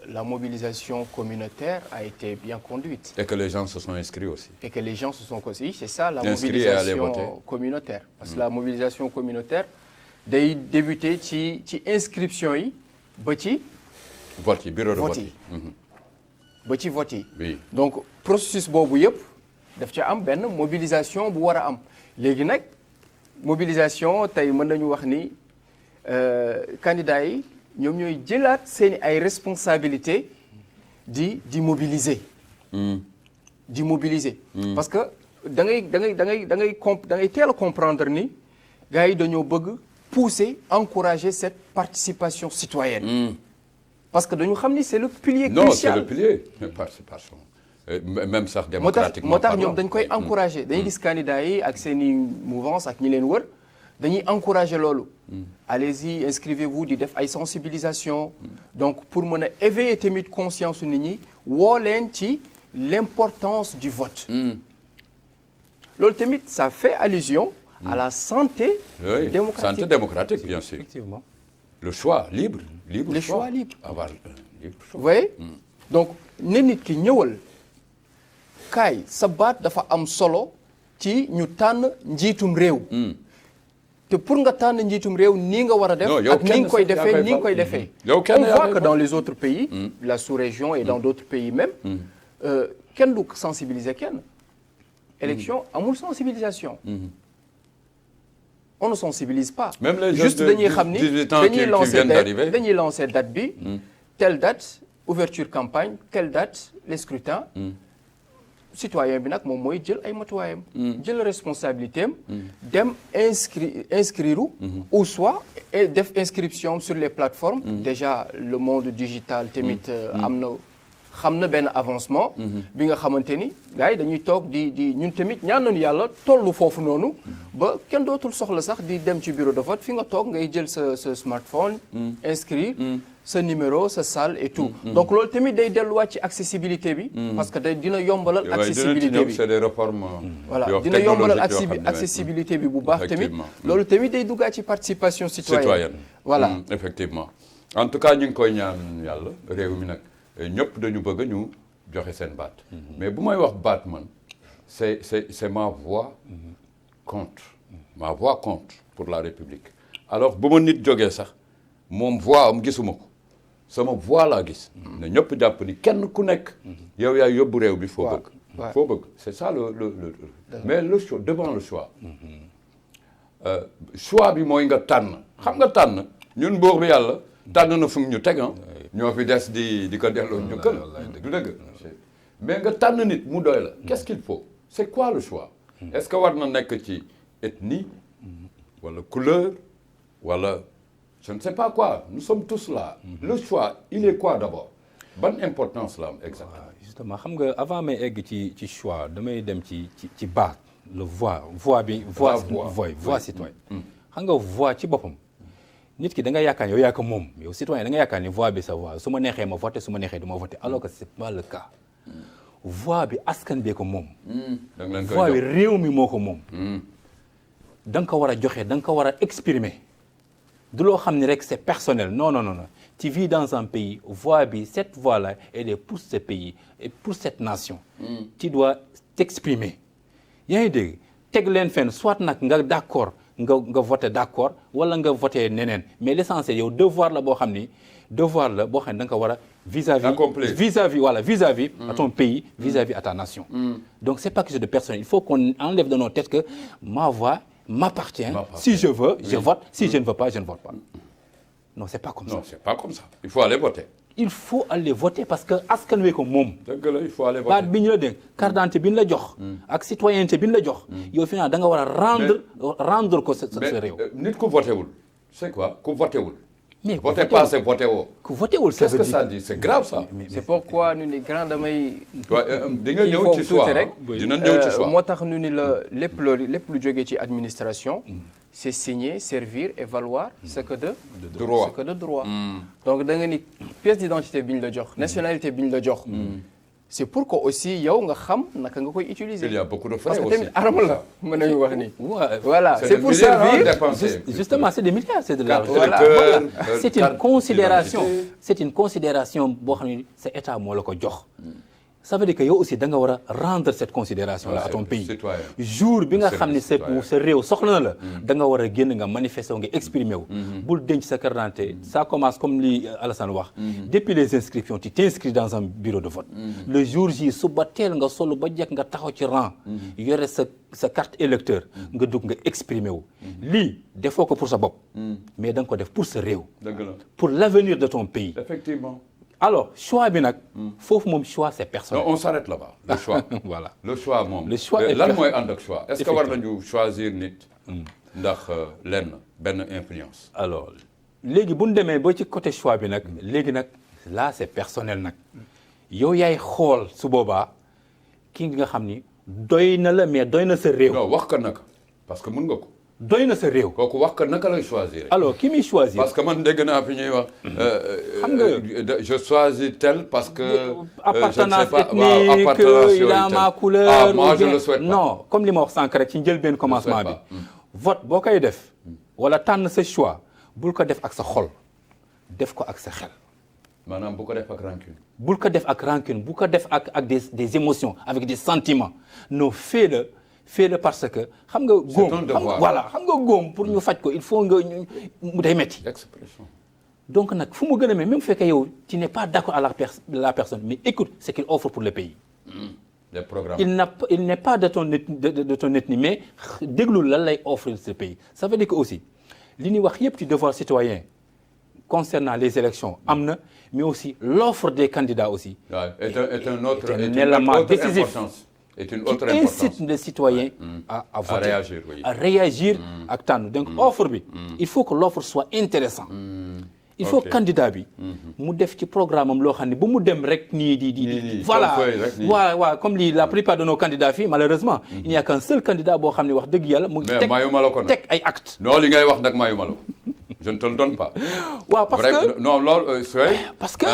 [SPEAKER 3] la mobilisation communautaire a été bien conduite.
[SPEAKER 1] Et que les gens se sont inscrits aussi.
[SPEAKER 3] Et que les gens se sont inscrits, c'est ça la
[SPEAKER 1] inscrits
[SPEAKER 3] mobilisation communautaire. Parce que la mobilisation communautaire day débuter ci inscription yi ba ci
[SPEAKER 1] vote yi bureau de vote yi
[SPEAKER 3] ba ci vote yi.
[SPEAKER 1] Oui.
[SPEAKER 3] Donc processus boobu yëpp daf ci am benn mobilisation bu war a am léegi nag mobilisation tey mën nañu wax ni candidats yi ñoom ñooy jëlaat seeni ay responsabilités di mobiliser. di mobiliser. parce que da ngay teel a comprendre ni gars yi dañoo bëgg pousser encourager cette participation citoyenne. parce que dañu xam ni c'est le pilier crucial.
[SPEAKER 1] non c'est le pilier participation. même sax démocratiquement
[SPEAKER 3] moo tax ñoom dañ koy encourager dañuy gis candidats yi ak seen i mouvance ak ñi leen wër dañuy encourager loolu. allez-y inscrivez-vous di def ay sensibilisation. donc pour mën a éveiller tamit conscience su nit ñi woo leen ci l'importance du vote. loolu tamit ça fait allusion à la santé. démocratique
[SPEAKER 1] santé démocratique bien sûr.
[SPEAKER 2] effectivement.
[SPEAKER 1] le choix libre.
[SPEAKER 3] le choix libre.
[SPEAKER 1] avoir libre choix.
[SPEAKER 3] vous voyez donc ne nit ki ñëwal. kaay sa baat dafa am solo ci ñu tànn njiitum réew. te pour nga tànn njiitum réew nii nga war a def. ak ni nga koy defee ni nga koy defee. on voit que dans les autres pays. la sous-région et dans d'autres pays même. kenn du sensibiliser kenn. élection amul sensibilisation. on ne sensibilise pas.
[SPEAKER 1] même les
[SPEAKER 3] juste dañuy xam ni dañuy lancer date bi. telle date ouverture campagne telle date les scrutins. citoyen bi nag moom mooy jël ay matuwaayam. jël responsabilité am. dem inscrire ou soit def inscription sur les plateformes. déjà le monde digital tamit xam na benn avancement. bi nga xamante ni gars yi dañuy toog di ñun tamit ñaan nañu yàlla tollu foofu noonu. ba kenn dootul soxla sax di dem ci bureau de vote fi nga toog ngay jël sa smartphone. inscrire sa numéro sa salle et tout. donc loolu tamit day delluwaat ci accessibilité bi. parce que dina yombalal accessibilité bi
[SPEAKER 1] c'est des réformes.
[SPEAKER 3] voilà dina yombalal accessibilité bi bu baax tamit. loolu tamit day duggaat ci participation citoyenne. voilà
[SPEAKER 1] effectivement en tout cas ñu ngi koy ñaan yàlla réew mi nag ñëpp dañu bëgg ñu joxe seen baat. mais bu may wax baat man c'est ma voix compte. ma voix compte pour la République. alors bu ma nit jógee sax moom voix am gisuma ko sama voix laa gis. ne ñëpp jàpp ni kenn ku nekk. yow yaay yóbbu réew bi foo bëgg. foo bëgg c'est ça le mais le choix devant le choix. choix bi mooy nga tànn xam nga tànn ñun buur bi yàlla tànn na fu ñu teg ñoo fi des di ko delloo njukkal du dëgg mais nga tànn nit mu doy la qu'est-ce qu'il faut c'est quoi le choix est-ce que war na nekk ci ethnie wala couleur wala je ne sais pas quoi nous sommes tous là le choix il est quoi d'abord ban importance la am exactement
[SPEAKER 2] justement xam nga avant may egg ci choix damay dem ci baat le voix bi voix citoyen xam nga voix ci boppam nit ki da nga yaakaar yow yaa ko moom yow citoyen da nga yaakaar ni voix bi sa voix su ma neexee ma voté su ma neexee du ma voté alors que c'est pas le cas voix bi askan bee ko moom voix bi réew mi moo ko moom da nga ko war a joxe da nga ko war a exprimer du loo xam ni rek c'est personnel non tu vis dans un pays voix bi cette voix là elle est pour ce pays et pour cette nation tu dois t'exprimer yaa ngi dégg teg leen fenn soit nag nga d'accord nga voté d'accord wala nga voté neneen mais l'essentiel yow devoir la boo xam ni da nga ko war a vis-à-vis à ton pays vis-à-vis à ta nation donc c'est pas quelque chose de personnel il faut qu'on enlève de nos têtes que ma voix m'appartient si je veux je vote si je ne veux pas je ne vote pas non c'est pas comme ça.
[SPEAKER 1] Non, c'est pas comme ça. Il faut aller voter.
[SPEAKER 2] Il faut aller voter parce que askan wi ko moom.
[SPEAKER 1] dëgg la il faut aller voter.
[SPEAKER 2] baat bi ñu la dénk carte d'identité bi ñu la jox. ak citoyenneté bi ñu la jox. yow finalement da nga war a rendre ko sa réew.
[SPEAKER 1] nit ku voté wul c'est quoi ku voté wul.
[SPEAKER 2] mais
[SPEAKER 1] voté pas c'est voté woo.
[SPEAKER 2] ku voté wul ça veut dire
[SPEAKER 1] qu'est-ce que ça dit c'est grave ça.
[SPEAKER 3] c'est pourquoi ñu ni grand damay.
[SPEAKER 1] di nga ñëw ci choix dina ñëw ci choix.
[SPEAKER 3] moo tax ñu ni la lépp lu jógee ci administration. c'est signer servir et valoir ce que de droit. donc da nga ni pièce d'identité bi ñu la jox nationalité bi ñu la jox. c'est pour que aussi yow nga xam naka nga koy utiliser.
[SPEAKER 1] il y a beaucoup de frais aussi.
[SPEAKER 3] parce que tamit arme la mën nañu wax ni. voilà c'est pour servir.
[SPEAKER 2] justement c'est des milliards c'est de l'argent.
[SPEAKER 3] voilà
[SPEAKER 2] c'est une considération boo xam ne sa état moo la ko jox. ça veut dire que yow aussi da nga war a rendre cette considération là à ton pays jour bi nga xam ne sa réew soxla na la da nga war a génn nga manifester nga exprimer wu bul denc sa carte d'identité ça commence comme li Alassane wax depuis les inscriptions tu t'inscris dans un bureau de vote le jour J suba teel nga solo ba jekk nga taxaw ci rang yore sa carte électeur nga dugg nga exprimer wu lii defoo ko pour sa bopp mais da nga ko def pour sa réew pour l'avenir de ton pays
[SPEAKER 1] effectivement.
[SPEAKER 2] alors choix bi nag foofu moom choix c'est personnel.
[SPEAKER 1] non on s'arrête là-bas le choix.
[SPEAKER 2] voilà
[SPEAKER 1] le choix moom.
[SPEAKER 2] le choix est
[SPEAKER 1] lan mooy ànd ak choix. est-ce que war nañu choisir nit. ndax benn influence.
[SPEAKER 2] alors léegi bu ñu demee ba ci côté choix bi nag léegi nag là c'est personnel nag yow yaay xool su boobaa ki nga xam ni doy na la mais doy na sa réew.
[SPEAKER 1] non wax ko naka parce que mën nga ko.
[SPEAKER 2] doy na sa réew.
[SPEAKER 1] kooku wax ko naka lay choisir.
[SPEAKER 2] alors ki muy choisir.
[SPEAKER 1] parce que man dégg naa fi ñuy wax.
[SPEAKER 2] xam nga
[SPEAKER 1] je choisis tel parce que.
[SPEAKER 2] appartenance
[SPEAKER 1] je ne sais pas
[SPEAKER 2] ethnique il a ma couleur.
[SPEAKER 1] ah moi je le souhaite pas.
[SPEAKER 2] non comme li ma wax sànq rek ci njëlbeen commencement bi. vote boo koy def. wala tànn sa choix bul ko def ak sa xol def ko ak sa xel.
[SPEAKER 1] maanaam bu ko def ak rancune.
[SPEAKER 2] bul ko def ak rancune bu ko def ak des émotions avec des sentiments non fais-le parce que xam nga góom voilà xam nga góom pour ñu faj ko il faut nga mu day metti
[SPEAKER 1] expression.
[SPEAKER 2] donc nag fu mu gën a même bu fekkee yow tu n'es pas d'accord à la personne mais écoute ce qu'il offre pour le pays.
[SPEAKER 1] les programmes.
[SPEAKER 2] il n'est pas de ton ethnie mais déglu lan lay offrir ce pays ça veut dire que aussi li ñuy wax yëpp ci devoir citoyen concernant les élections am na mais aussi l'offre des candidats aussi.
[SPEAKER 1] est un autre
[SPEAKER 2] élément décisif.
[SPEAKER 1] est une autre
[SPEAKER 2] qui
[SPEAKER 1] importance.
[SPEAKER 2] incite les citoyens à voter,
[SPEAKER 1] à réagir
[SPEAKER 2] ak tànn donc offre bi il faut que l'offre soit intéressante il faut candidat bi mu def ci programme am loo xam ne bu mu dem rek nii di voilà waaw comme la plupart de nos candidats fii malheureusement il n'y a qu'un seul candidat boo xam ne wax dëgg yàlla mu ngi teg ay actes
[SPEAKER 1] non li ngay wax nag mayuma la je ne te le donne pas.
[SPEAKER 2] waaw parce que
[SPEAKER 1] non loolu sooy.
[SPEAKER 2] parce que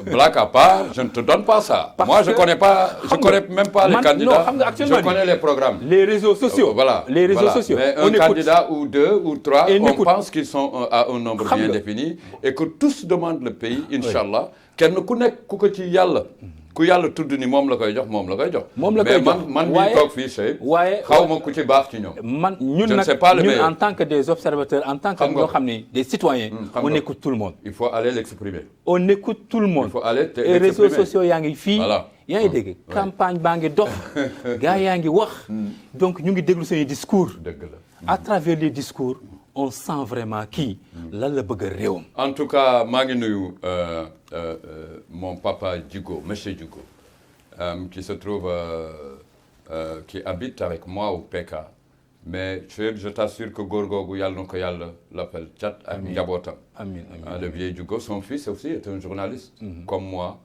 [SPEAKER 1] blague à part, je ne te donne pas ça. Moi, je connais pas, je connais même pas les candidats.
[SPEAKER 2] Non, xam nga actuellement
[SPEAKER 1] je connais les programmes.
[SPEAKER 2] Les réseaux sociaux.
[SPEAKER 1] Voilà.
[SPEAKER 2] Les réseaux sociaux.
[SPEAKER 1] Mais
[SPEAKER 2] on
[SPEAKER 1] un candidat ou deux ou trois, on pense qu'ils sont à un nombre bien défini et que tous demandent le pays, Inch'Allah. Kenn ku nekk ku ko ci yàlla. ku yàlla tudd ni moom la koy jox moom la koy jox.
[SPEAKER 2] moom la koy jox
[SPEAKER 1] mais man mii toog fii Cheikh.
[SPEAKER 2] waaye
[SPEAKER 1] xaw ma ku ci baax ci ñoom.
[SPEAKER 2] man ñun nag ñun en tant que des observateurs en tant que ñoo xam ne des citoyens. on écoute tout le monde.
[SPEAKER 1] il faut aller l'exprimer.
[SPEAKER 2] on écoute tout le monde.
[SPEAKER 1] il faut aller te
[SPEAKER 2] et réseaux sociaux yaa ngi fii.
[SPEAKER 1] voilà
[SPEAKER 2] yaa ngi dégg campagne baa ngi dox. gars yaa ngi wax. donc ñu ngi déglu suñuy discours.
[SPEAKER 1] dëgg la
[SPEAKER 2] à travers les discours on sent vraiment kii lan la bëgg a réewam.
[SPEAKER 1] en tout cas maa ngi nuyu mon papa Djigo monsieur Djigo. Qui se trouve, qui habite avec moi au PK. Mais je t'assure que Gorgogou Yalnoko Yal l'appelle Tchat ak njabootam. Le vieil Djigo, son fils aussi est un journaliste, comme moi.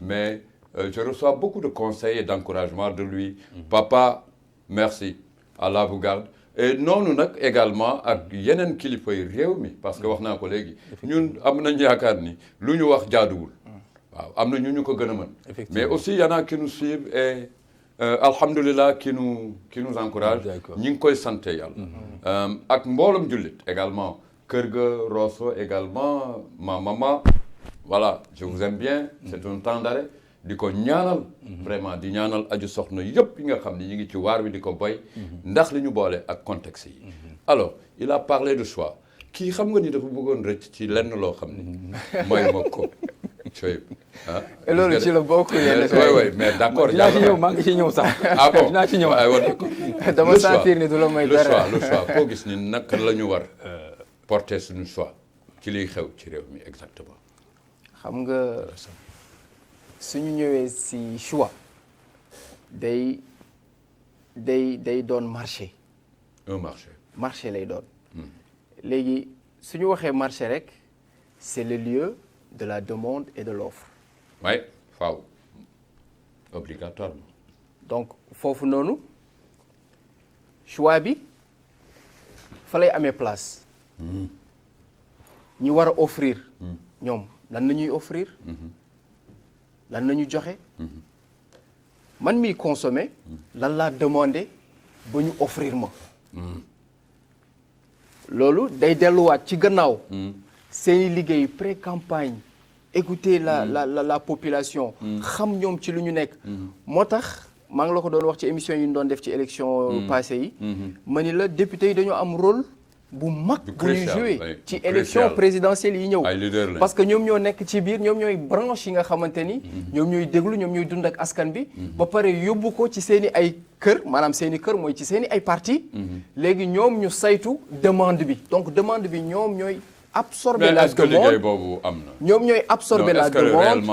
[SPEAKER 1] Mais je reçois beaucoup de conseils et d'encouragements de lui. Papa, merci. Allah vous garde. Et non, nous avons également ak yenen kilifa yi réew mi parce que wax naa ko léegi ñun am nañu yaakaar ni lu ñu wax jaaduwul. waaw am na ñu ko gën a mën. mais aussi y en a qui nous suivent et alhamdulillah qui nous encourage. ñi ngi koy sant yàlla. ak mboolem jullit également Kër ga Rosso également ma maman voilà je vous aime bien. c'est un temps d'arrêt di ko ñaanal. vraiment di ñaanal aju soxna yëpp yi nga xam ne ñu ngi ci waar wi di ko boy. ndax li ñu boole ak contexte yi. alors il a parlé de choix kii xam nga ni dafa bëggoon rëcc ci lenn loo xam ni mooy ma ko.
[SPEAKER 3] ah loolu ci la bokk yenn
[SPEAKER 1] oui mais d'accord.
[SPEAKER 2] dinaa ci ñëw maa ngi ci ñëw sax.
[SPEAKER 1] ah bon
[SPEAKER 2] dinaa ci ñëw
[SPEAKER 3] dama sentir ni du la may dara
[SPEAKER 1] le choix koo gis ni naka la ñu war porter suñu choix ci liy xew ci réew mi exactement.
[SPEAKER 3] xam nga suñu ñëwee si choix day doon marché.
[SPEAKER 1] un marché.
[SPEAKER 3] marché lay doon. léegi suñu waxee marché rek c'est le lieu de la demande et de l'offre.
[SPEAKER 1] oui faaw obligatoirement.
[SPEAKER 3] donc foofu noonu choix bi fa lay amee place. ñi war a offrir. ñoom lan la ñuy offrir. lan la ñu joxe. man miy consommer. lan laa demander ba ñu offrir ma. loolu day delluwaat ci gannaaw. seeni liggéey pré-campagne écouter la population. xam ñoom ci lu ñu nekk. moo tax maa ngi la ko doon wax ci émission yi ñu doon def ci élection passée yi. ma ni la député yi dañoo am rôle bu mag. bu ñuy jouer ci élection présidentielle yi ñëw. parce que ñoom ñoo nekk ci biir ñoom ñooy branche yi nga xamante ni. ñoom ñooy déglu ñoom ñooy dund ak askan bi. ba pare yóbbu ko ci seeni ay kër maanaam seeni kër mooy ci seeni ay parti. léegi ñoom ñu saytu demande bi donc demande bi ñoom ñooy. absorber la demande mais est-ce que liggéey
[SPEAKER 1] boobu am na.
[SPEAKER 3] ñoom ñooy absorber la demande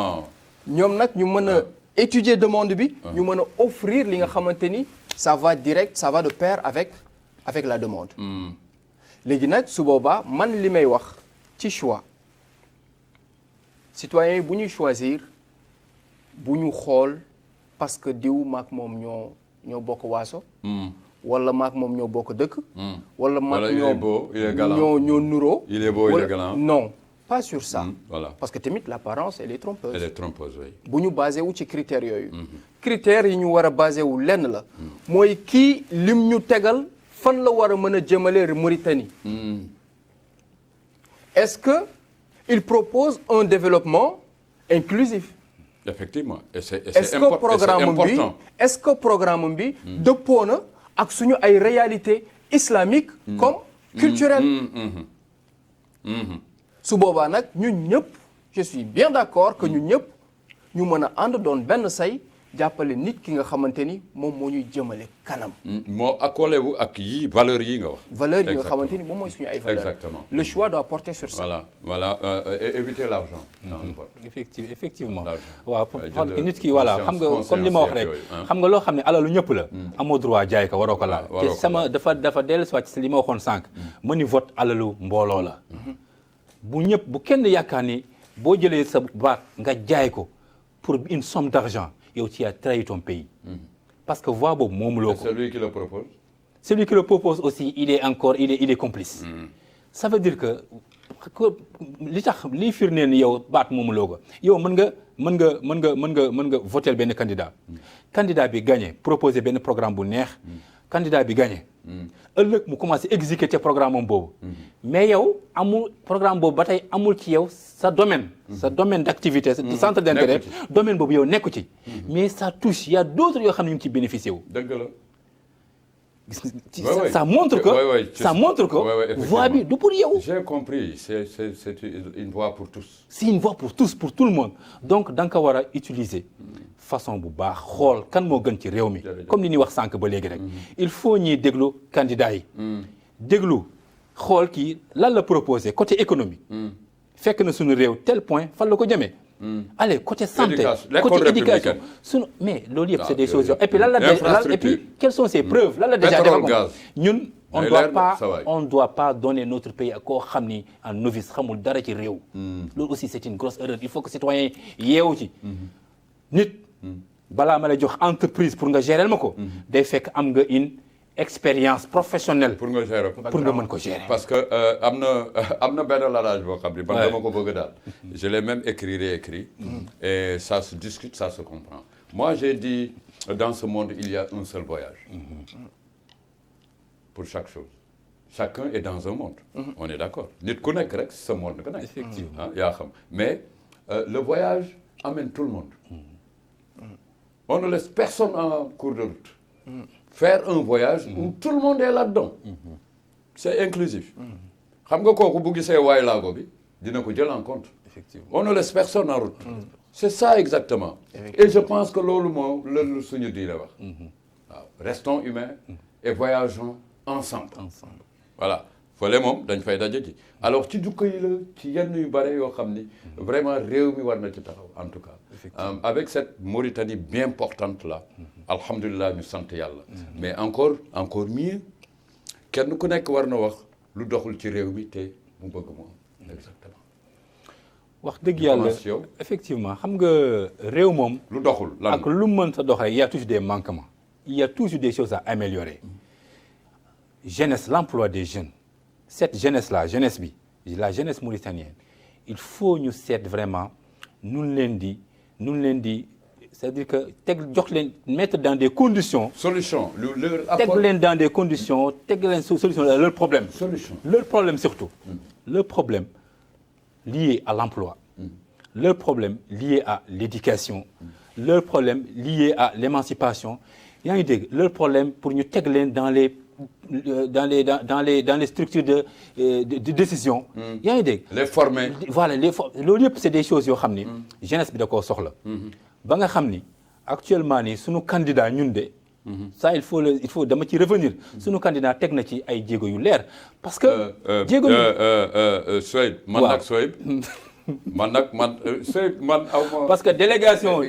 [SPEAKER 3] ñoom nag ñu mën a étudier demande bi. ñu mën a offrir li nga xamante ni ça va direct ça va de pair avec la demande. léegi nag su boobaa man li may wax ci choix citoyens yi bu ñuy choisir bu ñu xool parce que diw maak moom ñoo bokk waaso. wala maak moom ñoo bokk dëkk. wala maak ñoo nuroo.
[SPEAKER 1] il est beau il est galant.
[SPEAKER 3] non pas sur ça.
[SPEAKER 1] voilà
[SPEAKER 3] parce que tamit l'apparence elle est trompeuse.
[SPEAKER 1] elle est trompeuse oui.
[SPEAKER 3] bu ñu basé wu ci critères yooyu. critères yi ñu war a basé wu lenn la. mooy kii lim ñu tegal fan la war a mën a jëmale Mauritanie. est-ce que il propose un développement inclusif.
[SPEAKER 1] effectivement et c'est
[SPEAKER 3] important. est-ce que programme bi dëppoo na ak suñu ay réalités islamiques comme culturelles. su boobaa nag ñun ñëpp je suis bien d'accord que ñun ñëpp ñu mën a ànd doon benn say jàppale nit ki nga xamante ni moom moo ñuy jëmale kanam.
[SPEAKER 1] moo accolé wu ak yii valeurs yi nga wax.
[SPEAKER 3] valeurs yi nga xamante ni moom mooy suñu ay valeurs.
[SPEAKER 1] exactement
[SPEAKER 3] le choix doit porter sur ça.
[SPEAKER 1] voilà éviter l'argent.
[SPEAKER 2] effectivement waaw nit ki voilà xam nga comme li ma wax rek xam nga loo xam ne alalu ñëpp la. amoo droit jaay ko waroo ko laal. te sama dafa dellusiwaat ci li ma waxoon sànq. ma ni vote alalu mbooloo la. bu kenn yaakaar ni boo jëlee sa baat nga jaay ko pour une somme d'argent. yow tu as trahi ton pays. parce que voix boobu moomuloo ko.
[SPEAKER 1] celui qui le propose.
[SPEAKER 2] celui qui le propose aussi il est complice. ça veut dire que li tax liy firndeel ni yow baat moomuloo ko yow mën nga voter benn candidat. Candidat bi gagné proposer benn programme bu neex. Candidat bi gagné. ëllëg mu commencé exécuter programme moom boobu. mais yow amul programme boobu ba tey amul ci yow sa domaine. sa domaine d'activité sa centre d'intérêt domaine boobu yow nekku ci. mais ça touche il y a d'autres yoo xam ne ñu ngi ciy bénéficier wu.
[SPEAKER 1] dëgg la.
[SPEAKER 2] ça montre que voix bi du pour yow.
[SPEAKER 1] J'ai compris, c'est une voix pour tous.
[SPEAKER 2] C'est une voix pour tous, pour tout le monde. Donc da nga ko war a utiliser façon bu baax xool kan moo gën ci réew mi comme ni ñuy wax sànq ba léegi rek. il faut ñuy déglu candidat yi. déglu xool kii lan la proposé côté économique. fekk na suñu réew tel point fan la ko jëmee. allez côté santé côté éducation sunu mais loolu yëpp c'est des choses et puis lan la et puis quelles sont ces preuves lan la déjà defagum ñun on doit pas donner notre pays à koo xam ni en novice xamul dara ci réew. loolu aussi c'est une grosse erreur il faut que citoyens yeewu ci. nit balaa ma lay jox entreprise pour nga gérer ma ko. day fekk am nga une expérience professionnelle.
[SPEAKER 1] pour nga gérer ko
[SPEAKER 2] pour nga mën ko gérer.
[SPEAKER 1] parce que am na benn ladage boo xam ni man dama ko bëgg daal. je l'ai même réécrit. et ça se discute ça se comprend. moi j'ai dit dans ce monde il y a un seul voyage. pour chaque chose. chacun est dans un monde. on est d'accord nit ku nekk rek ce monde ku nekk.
[SPEAKER 2] effectivement
[SPEAKER 1] yaa xam mais le voyage amène tout le monde. on ne laisse personne en cours de route. faire un voyage où tout le monde est là-dedans. c'est inclusif. xam nga kooku bu gisee waay laago bi dina ko jël en compte.
[SPEAKER 2] effectivement
[SPEAKER 1] on ne laisse personne en route. c'est ça exactement. et je pense que loolu moo la suñu diine wax. waaw restons humains et voyageons ensemble. voilà fële moom dañ fay daje ji alors ci jukko yi la ci yenn yu bare yoo xam ni vraiment réew mi war na ci taxaw en tout cas. avec cette Mauritanie bien portante là. alhamdulilah ñu sant yàlla. mais encore mieux kenn ku nekk war na wax lu doxul ci réew mi te mu bëgg moom exactement.
[SPEAKER 2] wax dëgg yàlla effectivement xam nga réew moom.
[SPEAKER 1] lu doxul lan
[SPEAKER 2] ak lu mënta doxee il y a toujours des manquements. il y a toujours des choses à améliorer. jeunesse l'emploi des jeunes cette jeunesse là jeunesse bi la jeunesse mauritanienne il faut ñu seet vraiment nun leen di c'est-à-dire que jox leen mettre dans des conditions.
[SPEAKER 1] solution leur
[SPEAKER 2] teg leen dans des conditions teg leen solution à leur problème. leur problème surtout. leur problème lié à l'emploi. leur problème lié à l'éducation. leur problème lié à l'émancipation yaa ngi dégg leur problème pour ñu teg leen dans les structures de décision. yaa ngi dégg.
[SPEAKER 1] les former.
[SPEAKER 2] voilà loolu yëpp c'est des choses yoo xam ni. jeunesse bi da koo soxla. ba nga xam ni actuellement nii sunu candidat ñun de. ça il faut dama ci revenir. sunu candidat teg na ci ay jéego yu leer parce que. jéego yu
[SPEAKER 1] Soyib man nag Soyib. Soyib man aw ma.
[SPEAKER 2] parce que délégation.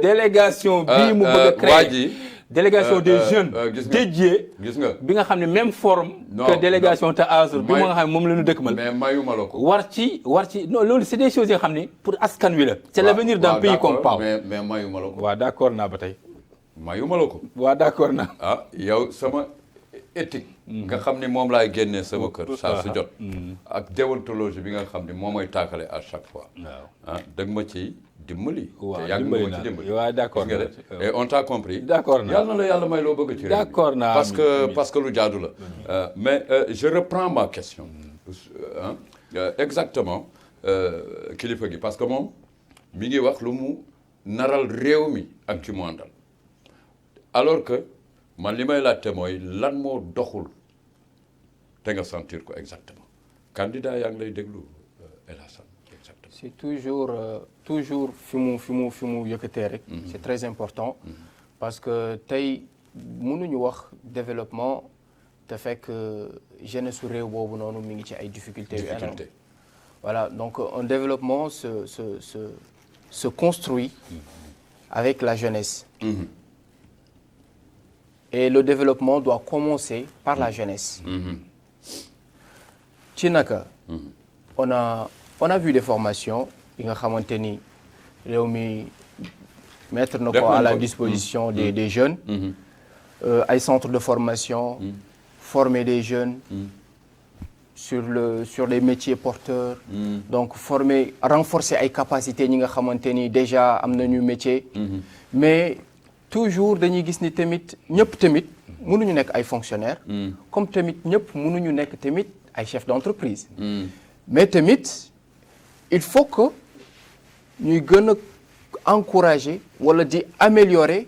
[SPEAKER 2] délégation bii mu bëgg a créer. délégation des jeunes dédiés
[SPEAKER 1] gis nga
[SPEAKER 2] bi nga xam ne même forme que délégation te Azur bi nga xam ne moom la ñu dëkkmal
[SPEAKER 1] mais mayuma la ko
[SPEAKER 2] war ci non loolu c'est des choses yoo xam ne pour askan wi la c'est l'avenir d'un pays qu'on parle
[SPEAKER 1] mais mayuma la ko
[SPEAKER 2] waaw d'accord naa ba tey
[SPEAKER 1] mayuma la ko
[SPEAKER 2] waaw d'accord naa
[SPEAKER 1] yow sama éthique nga xam ne moom laay génnee sama kër saa su jot ak déontologie bi nga xam ne moom mooy tàkkale à chaque fois dëgg ma ci dimbali.
[SPEAKER 2] waaw dimbali naa waaw d'accord
[SPEAKER 1] et on t'a compris.
[SPEAKER 2] d'accord naa
[SPEAKER 1] yàlla na la yàlla may loo bëgg ci réew mi.
[SPEAKER 2] d'accord naa
[SPEAKER 1] parce que lu jaadu la. mais je reprends ma question. exactement kilifa gi parce que moom mi ngi wax lu mu naral réew mi ak ci mu àndal alors que man li may laajte mooy lan moo doxul te nga sentir ko exactement candidat yaa ngi lay déglu El Hassan.
[SPEAKER 3] c'est toujours fi mu yëkkatee rek. c'est très important. parce que tey mënuñu wax développement te fekk jeunesse su réew boobu noonu mi ngi ci ay difficultés yu énormes. voilà donc un développement se construit avec la jeunesse. et le développement doit commencer par la jeunesse. ci naka. on a vu des formations yi nga xamante ni réew mi mettre na ko à la disposition des jeunes. ay centres de formation. former des jeunes. sur les métiers porteurs. Donc renforcer ay capacités ñi nga xamante ni déjà am nañu métier. Mais toujours dañuy gis ni tamit ñëpp tamit mënuñu nekk ay fonctionnaires. comme tamit ñëpp mënuñu nekk tamit ay chefs d'entreprise. mais tamit il faut que ñuy gën a encourager wala di améliorer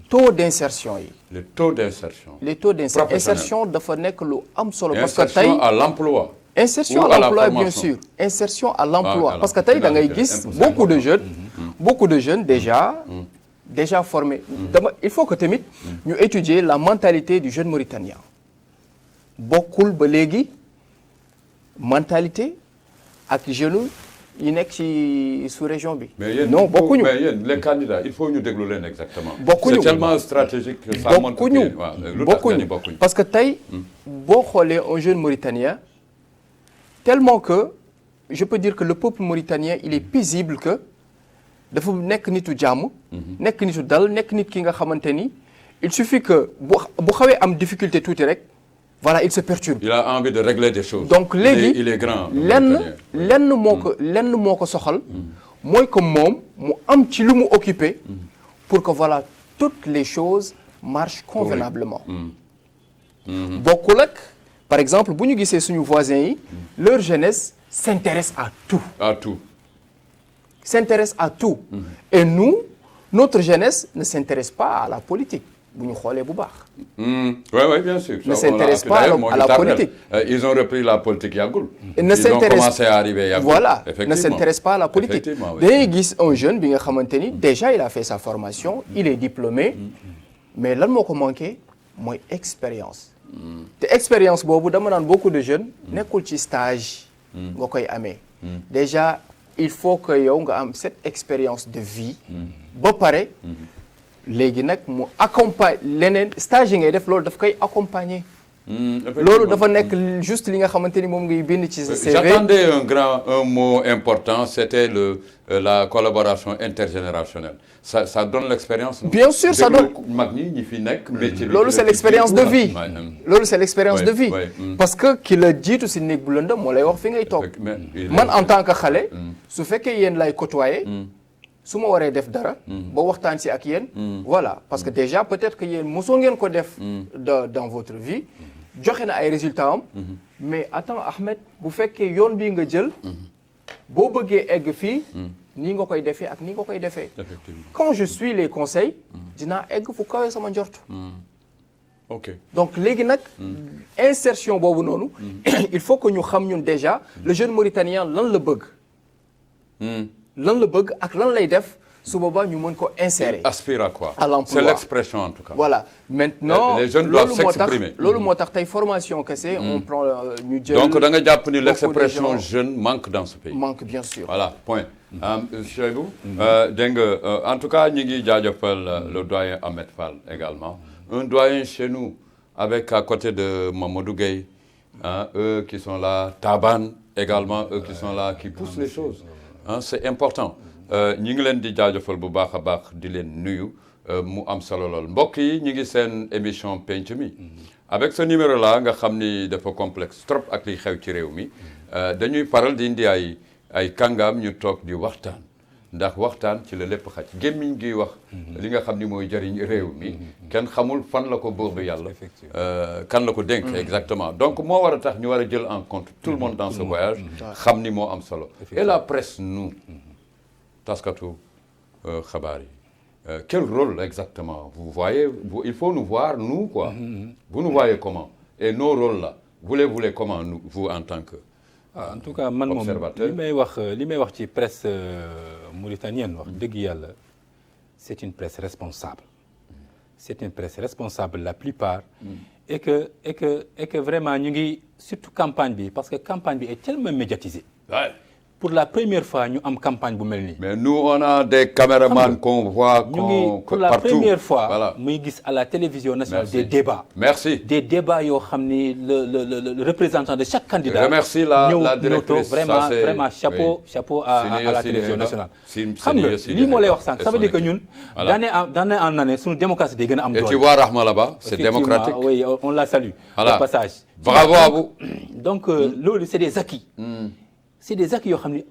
[SPEAKER 3] taux d'insertion yi.
[SPEAKER 1] les taux d'insertion.
[SPEAKER 3] les taux d'insertion dafa nekk lu am solo. parce que tey
[SPEAKER 1] insertion à l'emploi.
[SPEAKER 3] insertion à l'emploi bien sûr. insertion à l'emploi parce que tey da ngay gis beaucoup de jeunes déjà formés. il faut que tamit ñu étudier la mentalité du jeune mauritanien. bokkul ba léegi mentalité ak jeunes yi nekk ci sous-région bi. non bokkuñu
[SPEAKER 1] mais yéen les candidats il faut ñu déglu leen exactement.
[SPEAKER 3] bokkuñu
[SPEAKER 1] c'est tellement stratégique que ça montre que
[SPEAKER 3] bokkuñu parce que tey boo xoolee un jeune mauritanien tellement que je peux dire que le peuple mauritanien il est paisible que dafa nekk nitu jàmm. nekk nitu dal nekk nit ki nga xamante ni il suffit que bu xawee am difficulté tuuti rek. voilà il se perturbe.
[SPEAKER 1] il a envie de régler des choses.
[SPEAKER 3] donc léegi
[SPEAKER 1] il est grand.
[SPEAKER 3] lenn moo ko soxal. mooy que moom mu am ci lu mu occupé. pour que voilà toutes les choses marchent convenablement. bokkul ak par exemple bu ñu gisee suñu voisins yi. leur jeunesse s'intéresse à tout. s'intéresse à tout. et nous notre jeunesse ne s'intéresse pas à la politique. bu ñu xoolee bu baax.
[SPEAKER 1] oui bien sûr.
[SPEAKER 3] ne s'intéresse pas à la politique.
[SPEAKER 1] ils ont repris la politique yàggul.
[SPEAKER 3] ils ont
[SPEAKER 1] commencé à arriver yàggul.
[SPEAKER 3] voilà ne s'intéresse pas à la politique. dañuy gis un jeune bi nga xamante ni déjà il a fait sa formation il est diplômé. mais lan moo ko manqué mooy expérience. te expérience boobu dama naan beaucoup de jeunes. nekkul ci stage. nga koy amee. déjà il faut que yow nga am cette expérience de vie. ba pare. léegi nag mu accompagne leneen stage yi ngay def loolu daf koy accompagner. loolu dafa nekk juste li nga xamante ni moom ngay bind ci sa CV.
[SPEAKER 1] j'attendais un mot important c'était la collaboration intergénérationnelle ça donne l'expérience.
[SPEAKER 3] bien sûr ça donne
[SPEAKER 1] mag ñi fi nekk. métier bi
[SPEAKER 3] loolu c'est l'expérience de vie. loolu c'est l'expérience de vie. parce que ki la jiitu si néeg bu lëndëm moo lay wax fi ngay toog. man en tant que xale. su fekkee yéen lay côtoyer. su ma waree def dara. ba waxtaan si ak yéen. voilà parce que déjà peut-être que yéen mosoo ngeen ko def. dans votre vie. joxe na ay résultats am. mais attends Ahmed bu fekkee yoon bii nga jël. boo bëggee egg fii. nii nga koy defee ak nii nga koy defee. quand je suis les conseils. dinaa egg fu kawee sama njort.
[SPEAKER 1] ok
[SPEAKER 3] donc léegi nag. insertion boobu noonu. il faut que ñu xam ñun déjà le jeune mauritanien lan la bëgg. lan la bëgg ak lan lay def su boobaa ñu mën ko insérer.
[SPEAKER 1] aspire à quoi?
[SPEAKER 3] à l'emploi.
[SPEAKER 1] C'est l'expression en tout cas.
[SPEAKER 3] voilà maintenant
[SPEAKER 1] les jeunes doivent s'exprimer.
[SPEAKER 3] loolu moo tax tey formation kese. on prend ñu jël.
[SPEAKER 1] donc da nga jàpp ni l'expression jeune manque dans ce pays.
[SPEAKER 3] manque bien sûr.
[SPEAKER 1] voilà point. Cheibou. dégg nga en tout cas ñu ngi jaajëfal le doyen Ahmed Fall également un doyen chez nous avec à côté de Mamadou Gueye eux qui sont là Taban également eux qui sont là qui poussent les choses. c'est important ñi ngi leen di jaajëfal bu baax a baax di leen nuyu mu am solo lool mbokk yi ñu ngi seen émission penc mi avec ce numéro là nga xam ni dafa complexe trop ak liy xew ci réew mi dañuy faral di indi ay kàngaam ñu toog di waxtaan ndax waxtaan ci la lépp xaj gémmiñ gi wax li nga xam ni mooy jëriñ réew mi kenn xamul fan la ko buur bi yàlla kan la ko dénk exactement donc moo war a tax ñu war a jël en compte tout le monde dans ce voyage xam ni moo am solo et la presse nous taskatu xabaar yi quel rôle exactement vous voyez il faut nous voir nous quoi vous nous voyez comment et nos rôles là vous les voulez comment nous vous en tant que
[SPEAKER 2] en tout cas man moom li may wax ci presse mauritanienne wax dëgg yàlla c'est une presse responsable c'est une presse responsable la plupart et que vraiment ñu ngi surtout campagne bi parce que campagne bi est tellement médiatisée pour la première fois ñu am campagne bu mel nii.
[SPEAKER 1] mais nous on a des caméramans qu'on voit
[SPEAKER 2] ñu ngi pour la
[SPEAKER 1] partout.
[SPEAKER 2] première fois.
[SPEAKER 1] Voilà.
[SPEAKER 2] muy gis à la télévision nationale
[SPEAKER 1] Merci.
[SPEAKER 2] des débats.
[SPEAKER 1] Merci.
[SPEAKER 2] Des débats yoo xam ni le représentant de chaque candidat.
[SPEAKER 1] Je remercie la directrice.
[SPEAKER 2] Vraiment chapeau
[SPEAKER 1] oui.
[SPEAKER 2] chapeau à la télévision nationale. xam nga lii moo lay wax sànq ça veut dire que ñun.
[SPEAKER 1] Voilà.
[SPEAKER 2] d'année en année suñu démocratie day gën a am doole.
[SPEAKER 1] Et tu vois Rahma là-bas, c'est démocratique.
[SPEAKER 2] Oui, on la salue.
[SPEAKER 1] Voilà.
[SPEAKER 2] Au passage.
[SPEAKER 1] Bravo à vous.
[SPEAKER 2] Donc loolu c'est des acquis. C'est des acquis yoo xam ni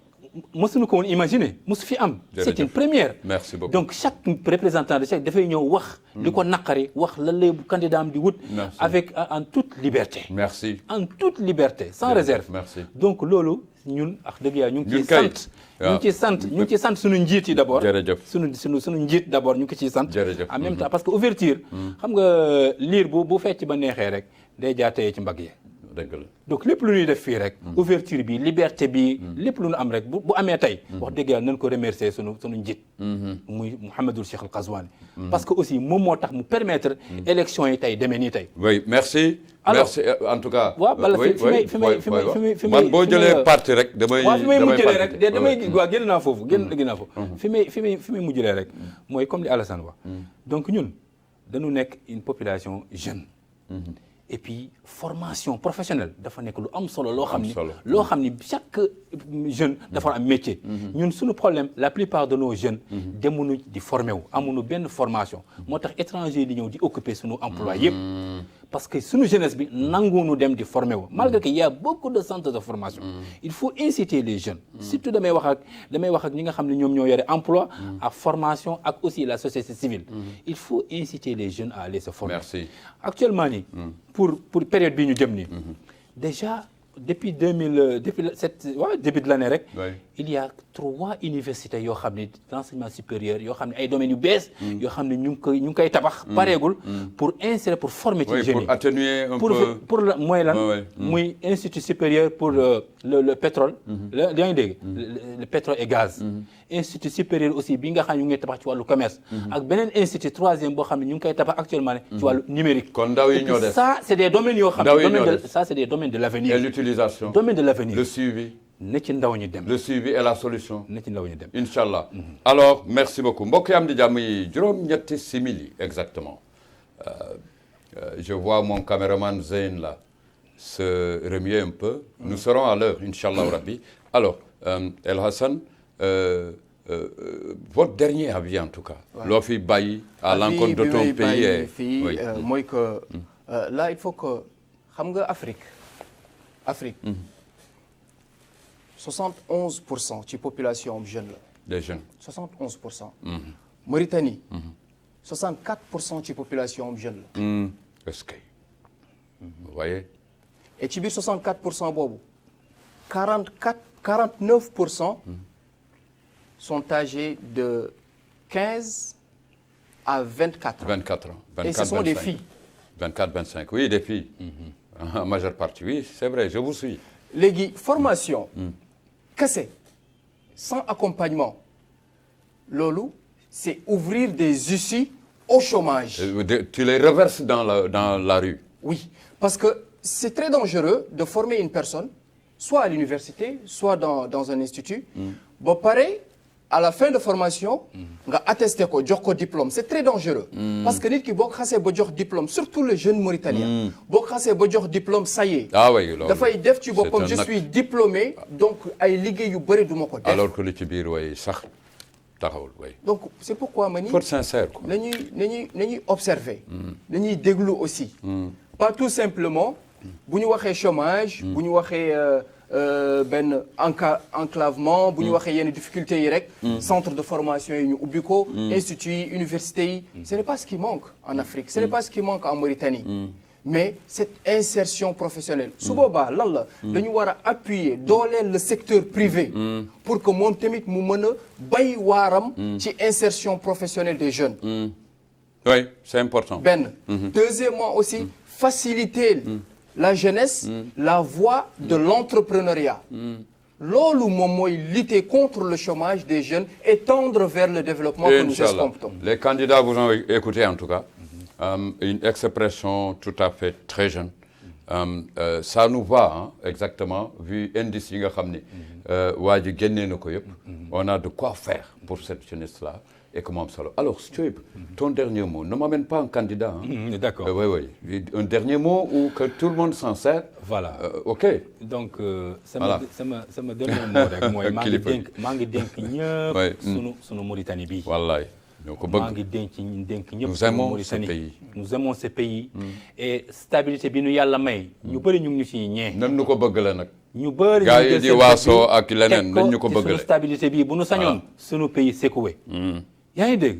[SPEAKER 2] mësuñu ko woon imaginer mësu fi am. C'est une première.
[SPEAKER 1] Merci beaucoup.
[SPEAKER 2] Donc chaque représentant de chaque dafay ñëw wax. li ko naqari wax lan lay candidat am di wut. avec en toute liberté.
[SPEAKER 1] Merci.
[SPEAKER 2] En toute liberté sans réserve.
[SPEAKER 1] Merci.
[SPEAKER 2] Donc loolu ñun ak dëgg yàlla ñu ngi ciy sant. ñu ngi ciy sant suñu njiit yi d'abord.
[SPEAKER 1] jërëjëf
[SPEAKER 2] suñu njiit d'abord ñu ngi ciy sant.
[SPEAKER 1] jërëjëf
[SPEAKER 2] en même temps parce que ouverture xam nga liir bu fecc ba neexee rek day jaatee ci mbagg yi.
[SPEAKER 1] dëgg la.
[SPEAKER 2] donc lépp lu ñuy def fii rek. ouverture bi liberté bi. lépp lu ñu am rek bu amee tey. wax dëgg yàlla nañ ko remercier sunu njiit. muy Mouhamadul Cheikh Al Qazwani. parce que aussi moom moo tax mu permettre. élection yi tey demee nii tey.
[SPEAKER 1] oui merci.
[SPEAKER 2] alors
[SPEAKER 1] merci en tout cas.
[SPEAKER 2] waaw bala fi may
[SPEAKER 1] man boo jëlee parti rek damay.
[SPEAKER 2] waaw fi may mujjlee rek damay waaw génn naa foofu fi may mujjlee rek mooy comme li Alassane wax. donc ñun dañu nekk une population jeune. et puis formation professionnelle dafa nekk lu am solo loo xam ni chaque jeune dafa am métier. ñun suñu problème la plupart de nos jeunes. demuñu di formé wu amuñu benn formation. moo tax étranger di ñëw di occuper suñu emploi yëpp. parce que suñu jeunesse bi nanguwuñu dem di formé wu malgré que y a beaucoup de centres de formation. il faut inciter les jeunes. surtout damay wax ak ñi nga xam ne ñoom ñoo yore emploi. ak formation ak aussi la société civile. il faut inciter les jeunes à aller se former.
[SPEAKER 1] Merci.
[SPEAKER 2] actuellement nii. pour période bii ñu jëm nii. déjà depuis début de l'année rek. il y a 3 universités yoo xam ne d'enseignement supérieur yoo xam ne ay domaines yu bees. yoo xam ne ñu ngi koy tabax. pareegul pour insérer pour former ci jeunes yi.
[SPEAKER 1] pour atténuer un peu
[SPEAKER 2] pour la mooy lan. muy institut supérieur pour le pétrole. yaa ngi dégg. le pétrole et gaz. institut supérieur aussi bi nga xam ne ñu ngi tabax ci wàllu commerce. ak beneen institut 3e boo xam ne ñu ngi koy tabax actuellement ci wàllu numérique.
[SPEAKER 1] kon ndaw yi ñoo def
[SPEAKER 2] ça c'est des domaines yoo xam ne ça c'est des domaines de l'avenir.
[SPEAKER 1] et l'utilisation.
[SPEAKER 2] domaine de l'avenir.
[SPEAKER 1] le suivi.
[SPEAKER 2] na ci ndaw ñi dem.
[SPEAKER 1] le suivi et la solution.
[SPEAKER 2] na ci ndaw ñi dem.
[SPEAKER 1] Inch'Allah. Alors merci beaucoup mbokk yi am di jàmm yi juróom-ñetti simili exactement. Je vois mon caméraman Zeyn là se remuer un peu. Nous serons à l'heure Inch'Allah Rabbi. Alors El Hassan votre dernier avis en tout cas. loo fi bàyyi à l'encontre de ton pays.
[SPEAKER 3] fii mooy que là il faut que xam nga Afrique. 71% ci population am jeune la.
[SPEAKER 1] des jeunes.
[SPEAKER 3] 71%. Mauritanie. 64% ci population am jeune la.
[SPEAKER 1] est-ce que vous voyez.
[SPEAKER 3] et ci biir 64% boobu 49% sont âgés de 15 à 24 ans.
[SPEAKER 1] 24 ans. 24,
[SPEAKER 3] et ce sont
[SPEAKER 1] 25.
[SPEAKER 3] des filles.
[SPEAKER 1] 24 25 oui des filles. En majeure partie oui c'est vrai je vous suis.
[SPEAKER 3] léegi formation. kese sans accompagnement loolu c'est ouvrir des issues au chômage.
[SPEAKER 1] Tu les reverses dans la rue.
[SPEAKER 3] Oui parce que c'est très dangereux de former une personne soit à l'université soit dans un institut. ba pare à la fin de formation. nga attesté ko jox ko diplôme c'est très dangereux. parce que nit ki boo ko xasee ba jox diplôme surtout les jeunes Mauritaniens. boo ko xasee ba jox diplôme ça y est.
[SPEAKER 1] ah oui loolu
[SPEAKER 3] dafay def ci boppam je suis diplômé donc ay liggéey yu bëri du ma ko def.
[SPEAKER 1] alors que li ci biir way sax taxawul way.
[SPEAKER 3] donc c'est pourquoi ma ni.
[SPEAKER 1] faut être sincère quoi.
[SPEAKER 3] nañuy observer. nañuy déglu aussi. pas tout simplement. bu ñu waxee chômage. bu ñu waxee benn enclavement. bu ñu waxee yenn difficultés yi rek. centre de formation yi ñu ubbi ko. instituts yi universités yi. ce n'est pas ce qui manque en Afrique. ce n'est pas ce qui manque en Mauritanie. mais cette insertion professionnelle. su boobaa lan la. dañu war a appuyer dooleel le secteur privé. pour que moom tamit mu mën a bay waaram. ci insertion professionnelle des jeunes.
[SPEAKER 1] oui c'est important.
[SPEAKER 3] benn. deuxièmement aussi faciliter. la jeunesse, la voie de l'entrepreneuriat. Loolu moom mooy lutter contre le chômage des jeunes et tendre vers le développement que nous escomptons.
[SPEAKER 1] Les candidats vous ont écouté en tout cas. Une expression tout à fait très jeune ça nous va hein, exactement vu indice yi nga xam ni waa ji génnee na ko yëpp on a de quoi faire pour cette jeunesse là et que mu am solo alors Thioub ton dernier mot ne m'amène pas un candidat hein.
[SPEAKER 2] D'accord
[SPEAKER 1] oui un dernier mot ou que tout le monde s'en sert
[SPEAKER 2] voilà
[SPEAKER 1] ok
[SPEAKER 2] donc sama dernier mot rek mooy maa ngi dénk ñëpp sunu Mauritanie bi
[SPEAKER 1] wallaay ñoo ko bëgg
[SPEAKER 2] maa ngi dénk ñëpp
[SPEAKER 1] nous aimons ce pays
[SPEAKER 2] nous aimons ce pays et stabilité bi nu yàlla may ñu bëri ñu ngi ñu si ñee
[SPEAKER 1] nan ñu ko bëgg la nag
[SPEAKER 2] ñu bëri
[SPEAKER 1] gars yi di waasoo ak leneen nañ ñu ko bëgg la
[SPEAKER 2] stabilité bi bu nu sañoon sunu pays secoué yaa ngi dégg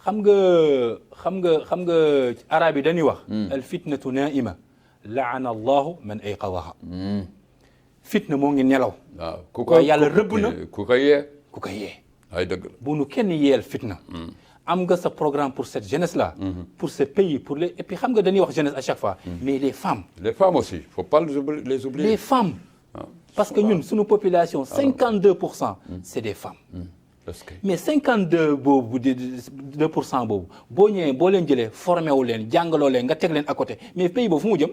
[SPEAKER 2] xam nga arab yi dañuy wax al fitnatu naima laana allahu man ayqadaha fitna moo ngi nelaw
[SPEAKER 1] waaw
[SPEAKER 2] waaye yàlla rëbb na
[SPEAKER 1] ku ko yee
[SPEAKER 2] ay dëgg la bu nu kenn yeel fitna am nga sa programme pour cette jeunesse là pour ce pays pour les et puis xam nga dañuy wax jeunesse à chaque fois mais les femmes
[SPEAKER 1] aussi faut pas les oublier
[SPEAKER 2] les femmes parce que ñun suñu population 52% c'est des femmes mais 52 boobu 2% boobu boo ñëwee boo leen jëlee formé wu leen jàngaloo leen nga teg leen à côté mais pays boobu fu mu jëm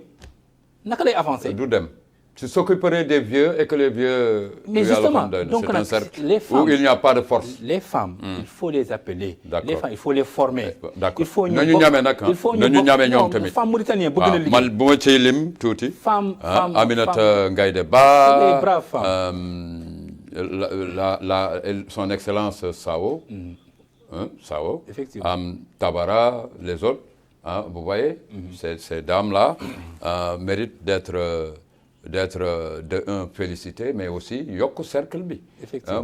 [SPEAKER 2] naka lay avancer.
[SPEAKER 1] du dem tu s'occuperais des vieux et que les vieux.
[SPEAKER 2] mais justement donc nag les femmes
[SPEAKER 1] où il n'y a pas de force.
[SPEAKER 2] les femmes il faut les appeler.
[SPEAKER 1] d'accord
[SPEAKER 2] les femmes il faut les former.
[SPEAKER 1] d'accord
[SPEAKER 2] il faut ñu
[SPEAKER 1] nañu ñame nag nañu ñame ñoom tamit.
[SPEAKER 2] femme mauritanienne bëgg na liggéey
[SPEAKER 1] man bu ma ciy lim tuuti.
[SPEAKER 2] femme
[SPEAKER 1] Aminata Ngaïdé Ba.
[SPEAKER 2] des braves femmes.
[SPEAKER 1] Son Excellence Sao, Sao,
[SPEAKER 2] effectivement.
[SPEAKER 1] Tabara, les autres, vous voyez, ces dames-là méritent d'être félicitées, mais aussi yokk cercle bi. Effectivement.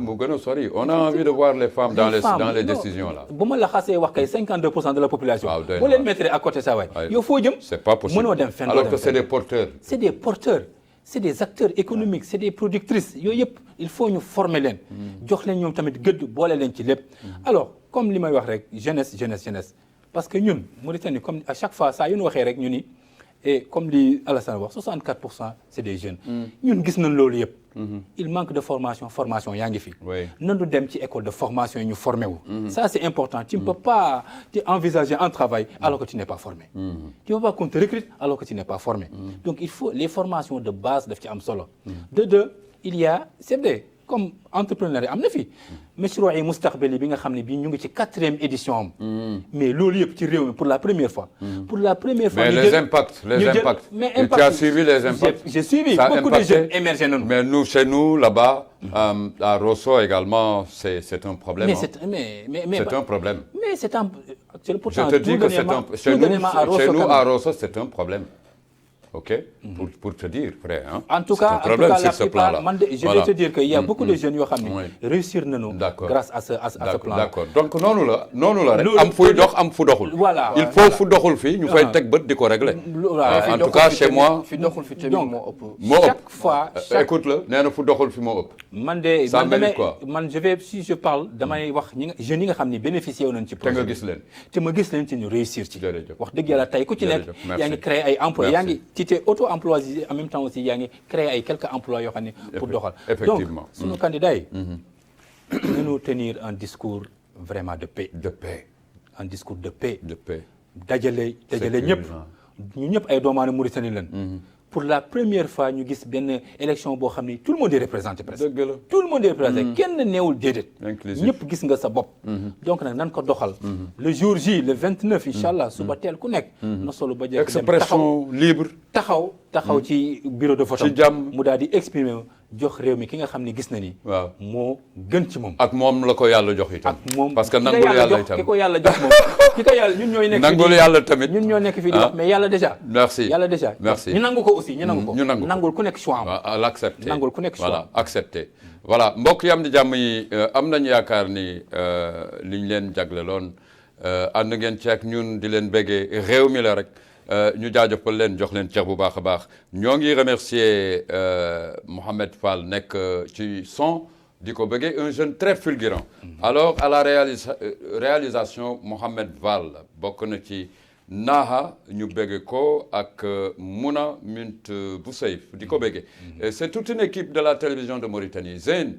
[SPEAKER 1] On a envie de voir les femmes dans les décisions là.
[SPEAKER 2] bu ma la xasee wax kay 52% de la population. waaw boo leen mettre à côté saa waay. yow foo jëm.
[SPEAKER 1] c'est pas possible
[SPEAKER 2] mënoo dem fenn
[SPEAKER 1] alors que c'est des porteurs.
[SPEAKER 2] c'est des porteurs. c'est des acteurs économiques c'est des productrices yooyu yëpp il faut ñu former leen jox leen ñoom tamit gëdd boole leen ci lépp alors comme li may wax rek jeunesse parce que ñun Mauritanie comme à chaque fois saa yu ñu waxee rek ñu ni et comme li Alassane wax 64% c'est des jeunes ñun gis nañ loolu yëpp il manque de formation yaa ngi fi nandu dem ci école de formation yi ñu formé wu ça c'est important tu ne peux pas envisager un travail alors que tu n'es pas formé tu ne peux pas qu'on te recrute alors que tu n'es pas formé donc il faut les formations de base daf ci am solo de deux il y a c'est vrai comme entrepreneur am na fi mashruu'i mustaqbali bi nga xam ne bii ñu ngi ci 4e édition am mais loolu yëpp ci réew mi pour la première fois
[SPEAKER 1] mais les impacts
[SPEAKER 2] mais
[SPEAKER 1] tu as suivi les impacts
[SPEAKER 2] j'ai suivi beaucoup de jeunes émergés nañu
[SPEAKER 1] mais nous chez nous là-bas à Rosso également c'est un problème
[SPEAKER 2] mais c'est
[SPEAKER 1] un problème
[SPEAKER 2] mais c'est un
[SPEAKER 1] je te dis que c'est un chez nous à Rosso c'est un problème. Ok, pour te dire, frère. Hein?
[SPEAKER 2] En tout cas, la plupart, je vais te dire qu'il y a beaucoup de jeunes qui ont réussi grâce à ce plan.
[SPEAKER 1] D'accord. Donc, non, am fuy dox am fu doxul.
[SPEAKER 2] Voilà.
[SPEAKER 1] Il faut fu doxul fi ñu fay teg bët di ko régler. En tout cas, chez moi,
[SPEAKER 3] fi doxul fi tamit moo ëpp.
[SPEAKER 2] Chaque fois,
[SPEAKER 1] écoute la, nee na fu doxul fi moo ëpp. Ça mérite quoi?
[SPEAKER 2] Si je parle damay wax jeunes yi nga xam ne bénéficié wu nañ ci projet.
[SPEAKER 1] Te nga gis leen.
[SPEAKER 2] Te ma gis leen ci ñu réussir ci. Wax dëgg yàlla tey ku ci nekk yaa ngi créé ay emplois yaa ngi ci auto-employé en même temps aussi yaa ngi créé ay quelques emplois yoo xam ne pour doxal donc sunu candidat yi nañu tenir un discours vraiment de paix un discours de paix dajale ñëpp ñu ñëpp ay doomaane Mauritanie lañ pour la première fois ñu gis benn élection boo xam ne tout le monde est représenté presque tout le monde est représenté kenn neewul déedéet ñëpp gis nga sa bopp donc nag nan ko doxal le jour J le 29 incha allah suba teel ku nekk na solo ba jekk
[SPEAKER 1] expression libre
[SPEAKER 2] taxaw ci bureau de vote
[SPEAKER 1] ci jàmm
[SPEAKER 2] mu daal di exprimer jox réew mi ki nga xam ne gis na ni
[SPEAKER 1] waaw
[SPEAKER 2] moo gën ci moom
[SPEAKER 1] ak moom la ko yàlla jox itam
[SPEAKER 2] ak moom
[SPEAKER 1] parce que nangul yàlla itam
[SPEAKER 2] ki ko yàlla jox moom ki ko yàlla ñun ñooy nekk
[SPEAKER 1] nangul yàlla tamit
[SPEAKER 2] ñun ñoo nekk fii di wax mais yàlla déjà
[SPEAKER 1] merci
[SPEAKER 2] ñu nangu ko aussi ñu nangu ko nangul ku nekk choix
[SPEAKER 1] am l'accepter
[SPEAKER 2] nangul ku nekk choix
[SPEAKER 1] voilà accepter voilà mbokk yi am di jàmm yi am nañu yaakaar ni liñ leen jagleloon ànd ngeen ci ak ñun di leen béggee réew mi la rek ñu jaajëfal leen jox leen cër bu baax a baax ñoo ngi remercier Mohamed Fall nekk ci son di ko bëggee un jeune très fulgurant alors à la réalisation Mohamed Fall bokk na ci Naha ñu bëgge ko ak Mouna Mint Bousseif di ko bëggee c'est toute une équipe de la télévision de Mauritanie Zeyn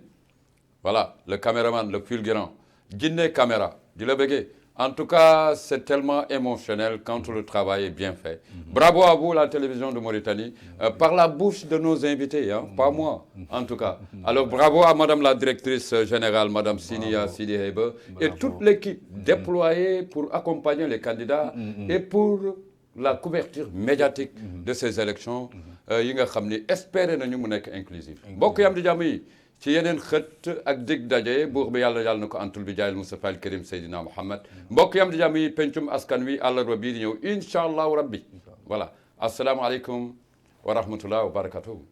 [SPEAKER 1] voilà le caméraman le fulgurant Jinne Caméra di la bëggee En tout cas, c'est tellement émotionnel quand le travail est bien fait. Bravo à vous, la télévision de Mauritanie, par la bouche de nos invités, hein, pas moi, en tout cas. Alors, bravo à Madame la directrice générale, Madame Sinia Sidi Hebe, et toute l'équipe déployée pour accompagner les candidats et pour la couverture médiatique de ces élections. Yi nga xam ni espérer nañu mu nekk inclusif. mbokk yam di jàmm yi ci yeneen xët ak dig daje buur bi yàlla na ko antul bi jaayil Mustafa al Karim Seydina Muhammad mbokk yam di jàmm yi pencum askan wi àllarba bii di ñëw incha allahu rabbi voilà asalaamualeykum wa rahmatullah wa barakatuhu